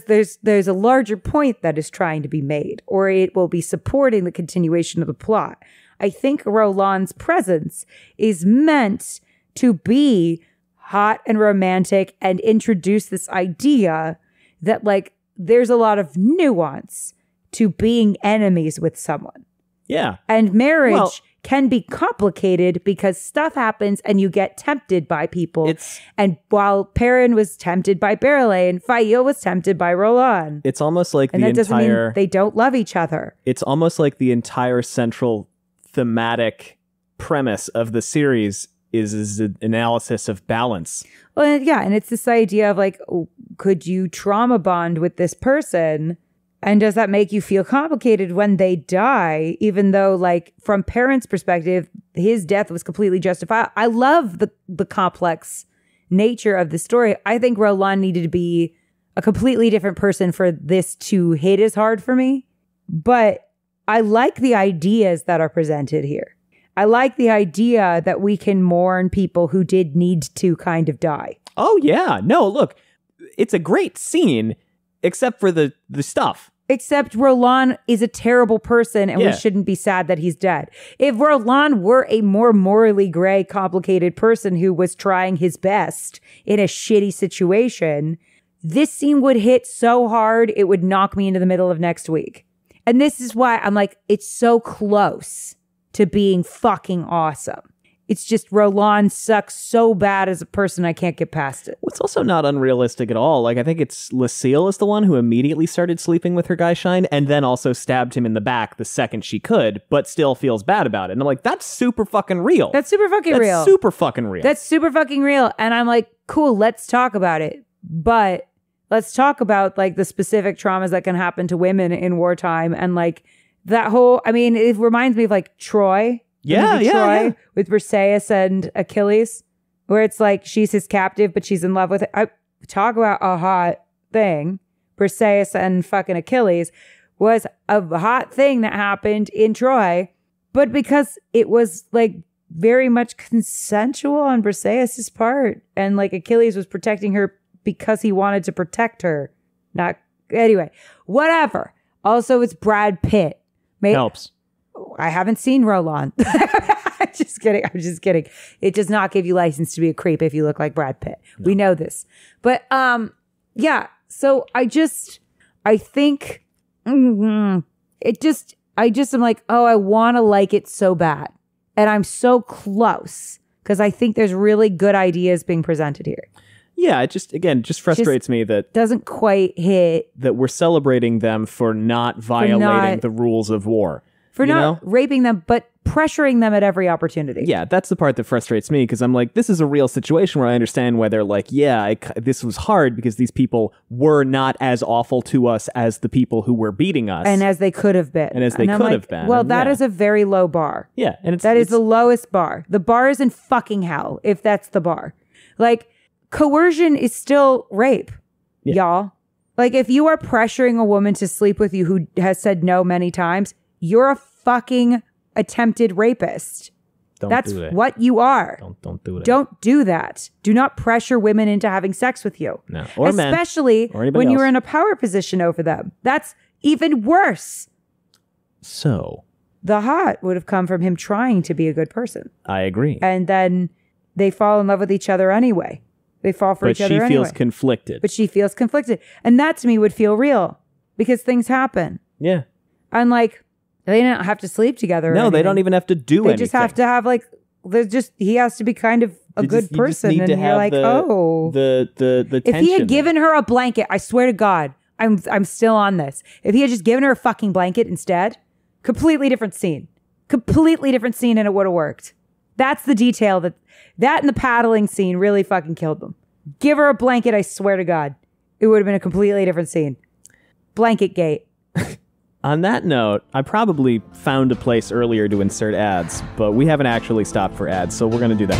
there's a larger point that is trying to be made, or it will be supporting the continuation of the plot. I think Rolan's presence is meant to be hot and romantic and introduce this idea that like there's a lot of nuance to being enemies with someone. Yeah. And marriage can be complicated because stuff happens and you get tempted by people. And while Perrin was tempted by Faile and Faile was tempted by Rolan. It's almost like and that doesn't mean they don't love each other. It's almost like the entire central thematic premise of the series is an analysis of balance. Well, yeah. And it's this idea of like, could you trauma bond with this person? And does that make you feel complicated when they die, even though, like, from Perrin's perspective, his death was completely justified? I love the complex nature of the story. I think Rolan needed to be a completely different person for this to hit as hard for me. But I like the ideas that are presented here. I like the idea that we can mourn people who did need to kind of die. Oh, yeah. No, look, it's a great scene, except for the stuff. Except Rolan is a terrible person and we shouldn't be sad that he's dead. If Rolan were a more morally gray, complicated person who was trying his best in a shitty situation, this scene would hit so hard it would knock me into the middle of next week. And this is why I'm like, it's so close to being fucking awesome. It's just Rolan sucks so bad as a person, I can't get past it. Well, it's also not unrealistic at all. Like, I think it's Lucille is the one who immediately started sleeping with her guy Shine and then also stabbed him in the back the second she could, but still feels bad about it. And I'm like, that's super fucking real. That's super fucking real. That's super fucking real. That's super fucking real. And I'm like, cool, let's talk about it. But let's talk about like the specific traumas that can happen to women in wartime. And like that whole, I mean, it reminds me of like Troy. Troy with Briseis and Achilles, where it's like she's his captive, but she's in love with it. I talk about a hot thing. Briseis and fucking Achilles was a hot thing that happened in Troy, but because it was like very much consensual on Briseis' part, and like Achilles was protecting her because he wanted to protect her. Not anyway, whatever. Also, it's Brad Pitt. Helps. I haven't seen Rolan. I'm just kidding. It does not give you license to be a creep if you look like Brad Pitt. No. We know this. But yeah. So I think am like, oh, I want to like it so bad. And I'm so close because I think there's really good ideas being presented here. Yeah, it just frustrates me that doesn't quite hit that we're celebrating them for not violating the rules of war. For not raping them, but pressuring them at every opportunity. Yeah, that's the part that frustrates me because I'm like, this is a real situation where I understand why they're like, this was hard because these people were not as awful to us as the people who were beating us. And as they could have been. Well, that is a very low bar. Yeah. And that is the lowest bar. The bar is in fucking hell, if that's the bar. Like, coercion is still rape, y'all. Like, if you are pressuring a woman to sleep with you who has said no many times, you're a fucking attempted rapist. That's what you are. Don't do that. Don't do that. Do not pressure women into having sex with you. No. Or especially men. Or when else. you're in a power position over them. That's even worse. So the hot would have come from him trying to be a good person. I agree. And then they fall in love with each other anyway. They fall for each other anyway. But she feels conflicted. But she feels conflicted. And that to me would feel real because things happen. Yeah. And like, they don't have to sleep together. No, they don't even have to do anything. They just have to have like, he has to be kind of a good person. And you're like, the tension. If he had given her a blanket, I swear to God, I'm still on this. If he had just given her a fucking blanket instead, completely different scene. Completely different scene and it would have worked. That's the detail that and the paddling scene really fucking killed them. Give her a blanket, I swear to God. It would have been a completely different scene. Blanket gate. On that note, I probably found a place earlier to insert ads, but we haven't actually stopped for ads, so we're going to do that.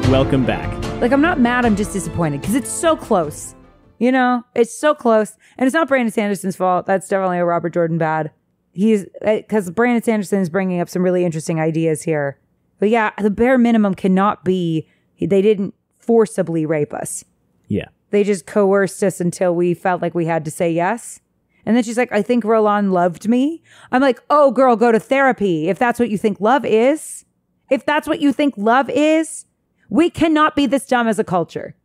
Welcome back. Like, I'm not mad, I'm just disappointed because it's so close. You know, it's so close. And it's not Brandon Sanderson's fault. That's definitely a Robert Jordan bad. Because Brandon Sanderson is bringing up some really interesting ideas here. But yeah, the bare minimum cannot be, they didn't forcibly rape us. Yeah. They just coerced us until we felt like we had to say yes. And then she's like, I think Rolan loved me. I'm like, oh, girl, go to therapy. If that's what you think love is. If that's what you think love is. We cannot be this dumb as a culture.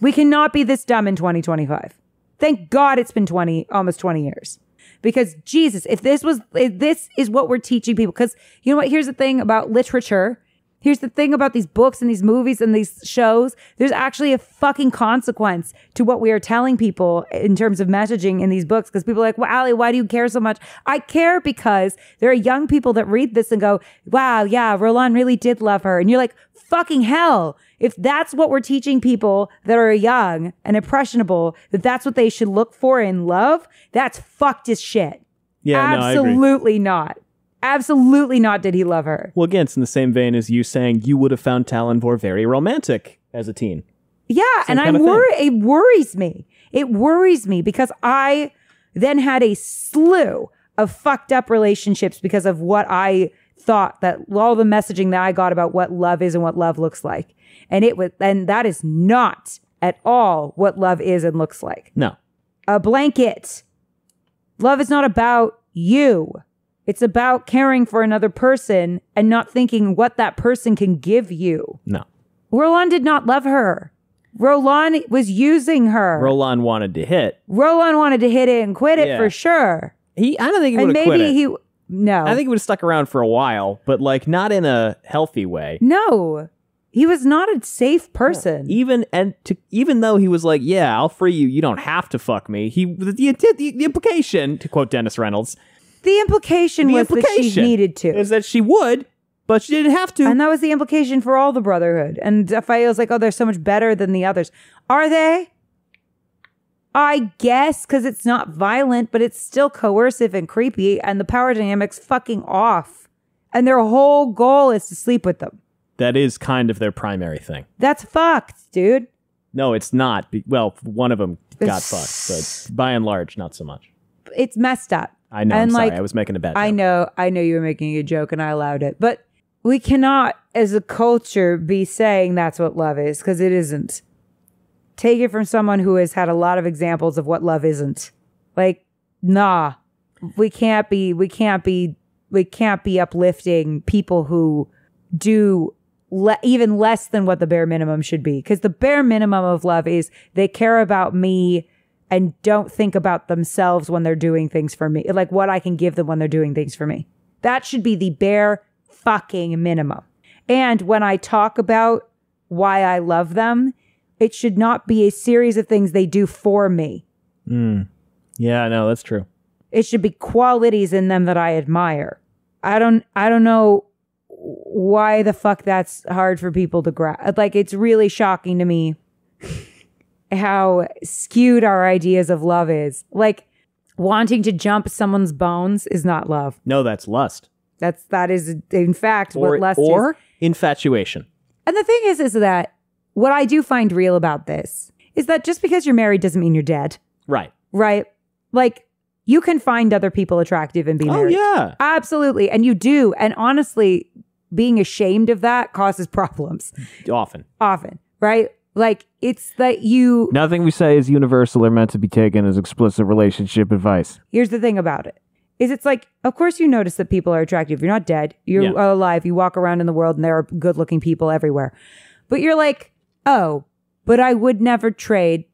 We cannot be this dumb in 2025. Thank God it's been almost 20 years. Because Jesus, if this is what we're teaching people, because you know what? Here's the thing about literature. Here's the thing about these books and these movies and these shows. There's actually a fucking consequence to what we are telling people in terms of messaging in these books. Because people are like, well, Allie, why do you care so much? I care because there are young people that read this and go, wow, yeah, Rolan really did love her. And you're like, fucking hell. If that's what we're teaching people that are young and impressionable, that's what they should look for in love, that's fucked as shit. Yeah, absolutely not. Absolutely not did he love her. Well, again, it's in the same vein as you saying you would have found Talonvor very romantic as a teen. Yeah, and I'm worried. It worries me. It worries me because I then had a slew of fucked up relationships because of what I thought, that all the messaging that I got about what love is and what love looks like. And that is not at all what love is and looks like. No. A blanket. Love is not about you. It's about caring for another person and not thinking what that person can give you. No. Rolan did not love her. Rolan was using her. Rolan wanted to hit. Rolan wanted to hit it and quit it for sure. I don't think he would have quit it. No. I think he would have stuck around for a while, but like not in a healthy way. No. He was not a safe person. Even though he was like, yeah, I'll free you. You don't have to fuck me. The implication, to quote Dennis Reynolds, the implication was that she needed to. Is that she would, but she didn't have to. And that was the implication for all the Brotherhood. And Faile's like, oh, they're so much better than the others. Are they? I guess, because it's not violent, but it's still coercive and creepy, and the power dynamic's fucking off. And their whole goal is to sleep with them. That is kind of their primary thing. That's fucked, dude. No, it's not. Well, one of them got fucked, but by and large, not so much. It's messed up. I know, I'm sorry. I was making a bad joke. I know you were making a joke and I allowed it. But we cannot, as a culture, be saying that's what love is, because it isn't. Take it from someone who has had a lot of examples of what love isn't. Like, nah. We can't be uplifting people who do even less than what the bare minimum should be. Because the bare minimum of love is they care about me and don't think about themselves when they're doing things for me. Like what I can give them when they're doing things for me. That should be the bare fucking minimum. And when I talk about why I love them, it should not be a series of things they do for me. Yeah, no, that's true. It should be qualities in them that I admire. I don't know why the fuck that's hard for people to grasp. Like, it's really shocking to me how skewed our ideas of love is. Like, wanting to jump someone's bones is not love. No, that's lust. That is, in fact, what lust is. Or infatuation. And the thing is that what I do find real about this is that just because you're married doesn't mean you're dead. Right. Right? Like, you can find other people attractive and be married. Oh, yeah. Absolutely. And you do. And honestly, being ashamed of that causes problems. Often. Right? Like, it's that you... Nothing we say is universal or meant to be taken as explicit relationship advice. Here's the thing about it. Is it's like, of course you notice that people are attractive. You're not dead. You're alive. You walk around in the world and there are good-looking people everywhere. But you're like, oh, but I would never trade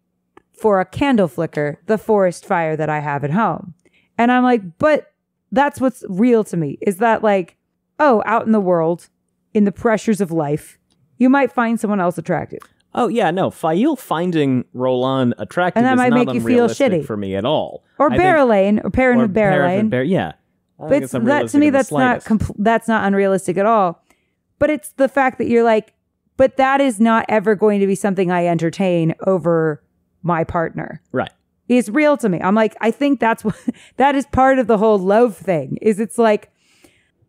for a candle flicker the forest fire that I have at home. And I'm like, but that's what's real to me. Is that like, oh, out in the world, in the pressures of life, you might find someone else attractive. Oh, yeah, no. Faile finding Rolan attractive and that is might not make you feel shitty for me at all. Or Barrelane, or Perrin with Barrelane. Yeah. But that, to me, that's not unrealistic at all. But it's the fact that you're like, but that is not ever going to be something I entertain over my partner. Right. It's real to me. I'm like, I think that is part of the whole love thing. Is it's like,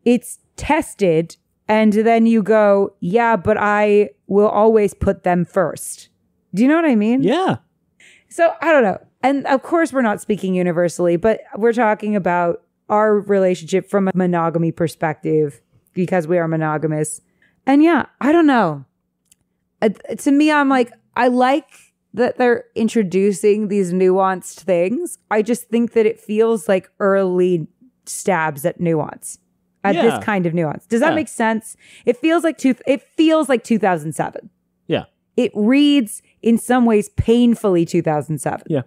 it's tested. And then you go, yeah, but I will always put them first. Do you know what I mean? Yeah. So I don't know. And of course, we're not speaking universally, but we're talking about our relationship from a monogamy perspective because we are monogamous. And yeah, I don't know. To me, I'm like, I like that they're introducing these nuanced things. I just think that it feels like early stabs at nuance. This kind of nuance. Does that make sense? It feels like 2007. Yeah. It reads in some ways painfully 2007. Yeah.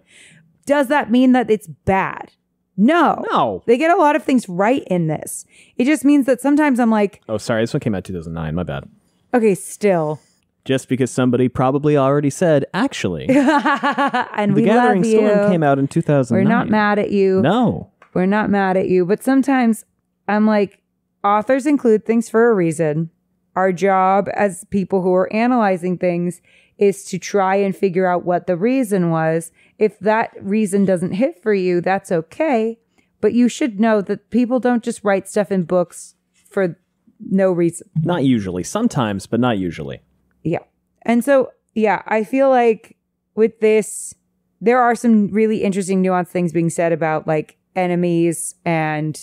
Does that mean that it's bad? No. They get a lot of things right in this. It just means that sometimes I'm like, oh, sorry, this one came out 2009. My bad. Okay, still. Just because somebody probably already said, actually. And The we Gathering love you. Storm came out in 2009. We're not mad at you. No. We're not mad at you. But sometimes I'm like, authors include things for a reason. Our job as people who are analyzing things is to try and figure out what the reason was. If that reason doesn't hit for you, that's okay. But you should know that people don't just write stuff in books for no reason. Not usually. Sometimes, but not usually. Yeah. And so, yeah, I feel like with this, there are some really interesting nuanced things being said about like enemies and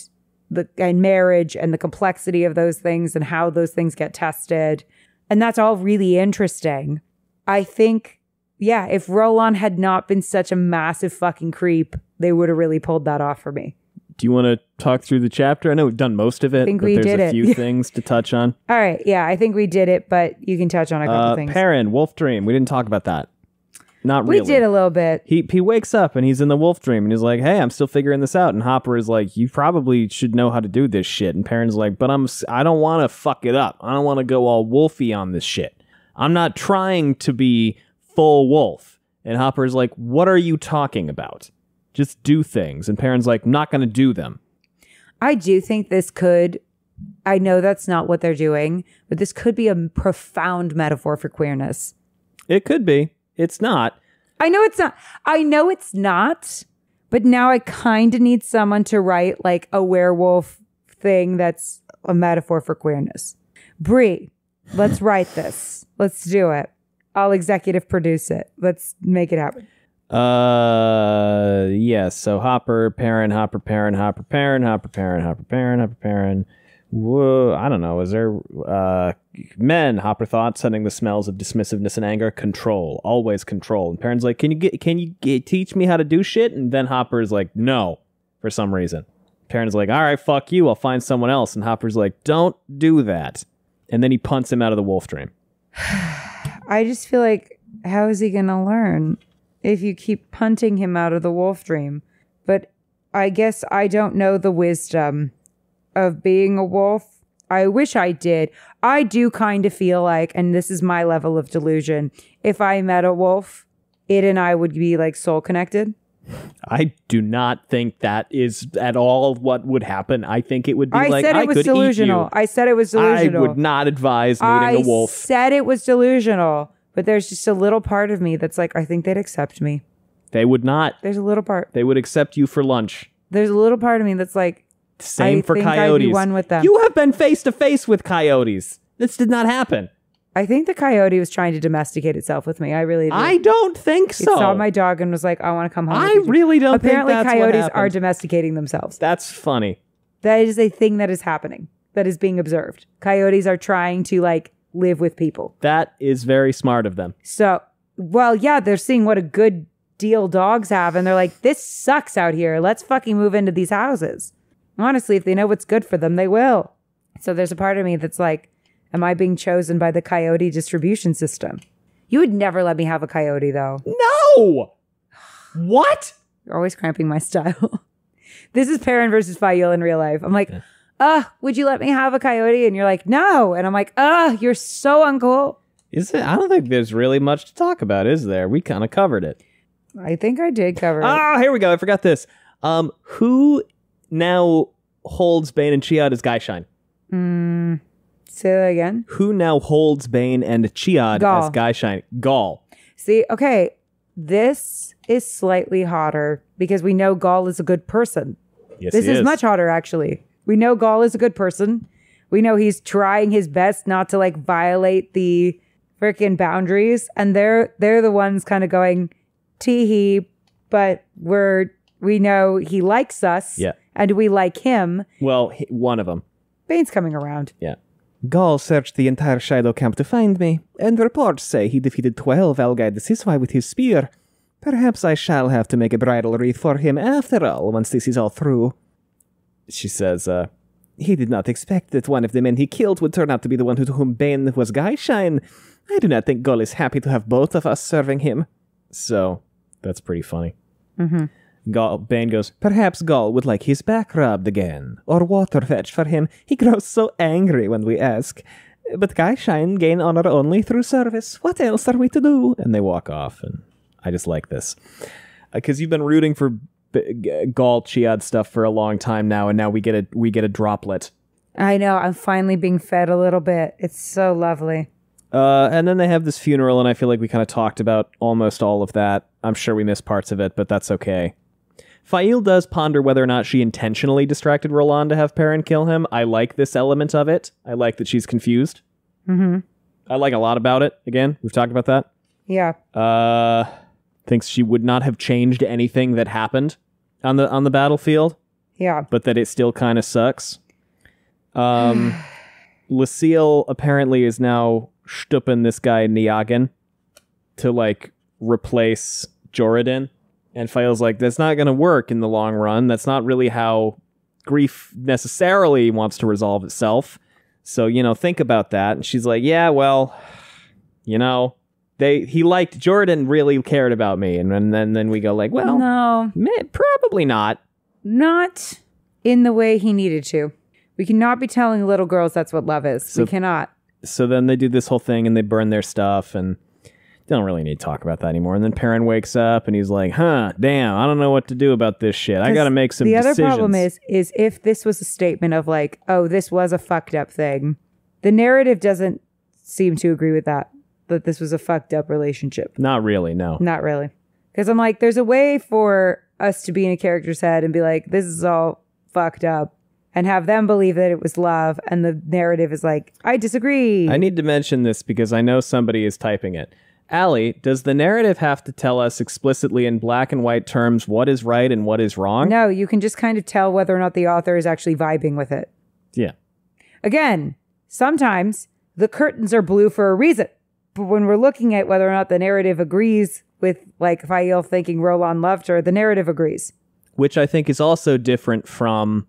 marriage and the complexity of those things and how those things get tested. And that's all really interesting. I think, yeah, if Rolan had not been such a massive fucking creep, they would have really pulled that off for me. Do you want to talk through the chapter? I know we've done most of it, but there's a few things to touch on. All right. Yeah, I think we did it, but you can touch on a couple things. Perrin, Wolf Dream. We didn't talk about that. Not really. We did a little bit. He wakes up and he's in the Wolf Dream and he's like, hey, I'm still figuring this out. And Hopper is like, you probably should know how to do this shit. And Perrin's like, but I don't want to fuck it up. I don't want to go all wolfy on this shit. I'm not trying to be full wolf. And Hopper's like, what are you talking about? Just do things. And Perrin's like, I'm not going to do them. I do think this could, I know that's not what they're doing, but this could be a profound metaphor for queerness. It could be. It's not. I know it's not, but now I kind of need someone to write like a werewolf thing that's a metaphor for queerness. Bree, let's write this. Let's do it. I'll executive produce it. Let's make it happen. Yes. So Hopper, Perrin, Hopper, Perrin, Hopper, Perrin, Hopper, Perrin, Hopper, Perrin, Hopper, Perrin. Whoa, I don't know. Is there men? Hopper thought, sending the smells of dismissiveness and anger. Control, always control. And Perrin's like, can you teach me how to do shit? And then Hopper's like, no, for some reason. Perrin's like, all right, fuck you. I'll find someone else. And Hopper's like, don't do that. And then he punts him out of the Wolf Dream. I just feel like, how is he gonna learn if you keep punting him out of the Wolf Dream? But I guess I don't know the wisdom of being a wolf. I wish I did. I do kind of feel like, and this is my level of delusion, if I met a wolf, it and I would be like soul connected. I do not think that is at all what would happen. I think it would be I said it was delusional. I said it was delusional. I would not advise meeting a wolf. I said it was delusional, but there's just a little part of me that's like, I think they'd accept me. They would not. There's a little part. They would accept you for lunch. There's a little part of me that's like, same for coyotes. I'd be one with them. You have been face to face with coyotes. This did not happen. I think the coyote was trying to domesticate itself with me. I really do. I don't think so. It saw my dog and was like, I want to come home. I really don't think that's what happened. Apparently coyotes are domesticating themselves. That's funny. That is a thing that is happening. That is being observed. Coyotes are trying to like live with people. That is very smart of them. So, well, yeah, they're seeing what a good deal dogs have. And they're like, this sucks out here. Let's fucking move into these houses. Honestly, if they know what's good for them, they will. So there's a part of me that's like, am I being chosen by the coyote distribution system? You would never let me have a coyote, though. No! What? You're always cramping my style. This is Perrin versus Faile in real life. I'm like, would you let me have a coyote? And you're like, no. And I'm like, you're so uncool. Is it? I don't think there's really much to talk about, is there? We kind of covered it. I think I did cover it. Oh, here we go. I forgot this. Who now holds Bane and Chiad as Guy-Shine? Say that again. Who now holds Bane and Chiad as Guy-Shine? Gaul. See, okay, this is slightly hotter because we know Gaul is a good person. Yes, this is much hotter, actually. We know Gaul is a good person. We know he's trying his best not to like violate the freaking boundaries, and they're the ones kind of going tee-hee, but we know he likes us, yeah, and we like him. Well, one of them. Bane's coming around. Yeah. Gaul searched the entire Shiloh camp to find me, and reports say he defeated 12 Algae Siswai with his spear. Perhaps I shall have to make a bridal wreath for him after all, once this is all through. She says, he did not expect that one of the men he killed would turn out to be the one to whom Bane was Guy-Shine. I do not think Gaul is happy to have both of us serving him. So, that's pretty funny. Mm-hmm. Bane goes, perhaps Gaul would like his back rubbed again, or water fetched for him. He grows so angry when we ask. But Guy-Shine gain honor only through service. What else are we to do? And they walk off, and I just like this. Because you've been rooting for Gaul Chiad stuff for a long time now, and now we get a droplet. I know, I'm finally being fed a little bit. It's so lovely. And then they have this funeral, and I feel like we kind of talked about almost all of that. I'm sure we missed parts of it, but that's okay. Faile does ponder whether or not she intentionally distracted Rolan to have Perrin kill him. I like this element of it. I like that she's confused. Mm-hmm. I like a lot about it. Again, we've talked about that. Yeah. thinks she would not have changed anything that happened on the battlefield. Yeah. But that it still kind of sucks. Lucille apparently is now stupping this guy Niagin to, like, replace Joradin. And Faile's like, that's not going to work in the long run. That's not really how grief necessarily wants to resolve itself. So, think about that. And she's like, yeah, well, Joradin really cared about me. And then we go like, well, no, probably not. Not in the way he needed to. We cannot be telling little girls that's what love is. We cannot. So then they do this whole thing and they burn their stuff and they don't really need to talk about that anymore. And then Perrin wakes up and he's like, damn, I don't know what to do about this shit. I got to make some decisions. The other problem is if this was a statement of like, oh, this was a fucked up thing, the narrative doesn't seem to agree with that this was a fucked up relationship. Not really, no. Not really. Because I'm like, there's a way for us to be in a character's head and be like, this is all fucked up. And have them believe that it was love, and the narrative is like, I disagree. I need to mention this because I know somebody is typing it. Allie, does the narrative have to tell us explicitly in black and white terms what is right and what is wrong? No, you can just kind of tell whether or not the author is actually vibing with it. Yeah. Again, sometimes the curtains are blue for a reason. But when we're looking at whether or not the narrative agrees with, like, Faile thinking Rolan loved her, the narrative agrees. Which I think is also different from...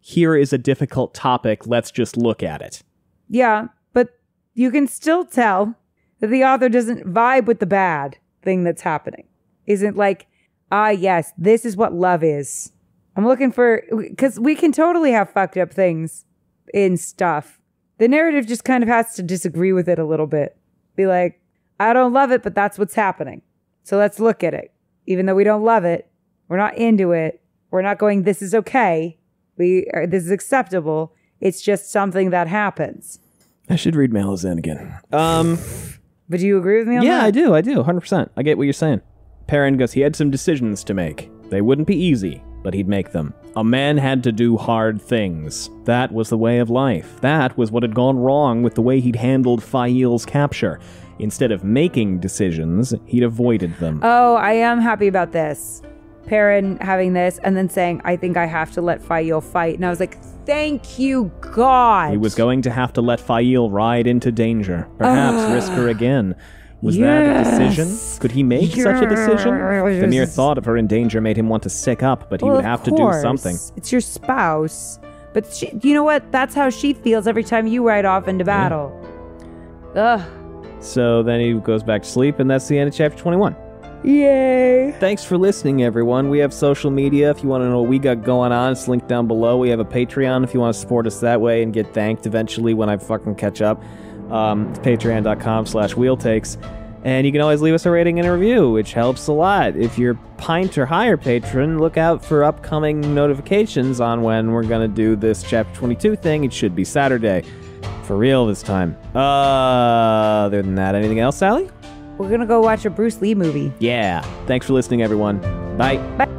here is a difficult topic, let's just look at it. Yeah, but you can still tell that the author doesn't vibe with the bad thing that's happening. Isn't like, yes, this is what love is. I'm looking for, because we can totally have fucked up things in stuff. The narrative just kind of has to disagree with it a little bit. Be like, I don't love it, but that's what's happening. So let's look at it. Even though we don't love it, we're not into it. We're not going, this is okay. This is acceptable. It's just something that happens. I should read Malazan again. But do you agree with me on that? Yeah, I do, 100%. I get what you're saying. Perrin goes, he had some decisions to make. They wouldn't be easy, but he'd make them. A man had to do hard things. That was the way of life. That was what had gone wrong with the way he'd handled Faile's capture. Instead of making decisions, he'd avoided them. Oh, I am happy about this. Perrin having this and then saying, I think I have to let Faile fight. And I was like, thank you, God. He was going to have to let Faile ride into danger. Perhaps risk her again. Was that a decision? Could he make such a decision? The mere thought of her in danger made him want to sick up, but he would have to do something. It's your spouse. But you know what? That's how she feels every time you ride off into battle. Ugh. So then he goes back to sleep, and that's the end of chapter 21. Yay. Thanks for listening, everyone. We have social media. If you want to know what we got going on, it's linked down below. We have a Patreon if you want to support us that way and get thanked eventually when I fucking catch up. It's patreon.com/wheeltakes. And you can always leave us a rating and a review, which helps a lot. If you're Pint or higher patron, look out for upcoming notifications on when we're going to do this chapter 22 thing. It should be Saturday. For real this time. Other than that, anything else, Sally? We're going to go watch a Bruce Lee movie. Yeah. Thanks for listening, everyone. Bye. Bye.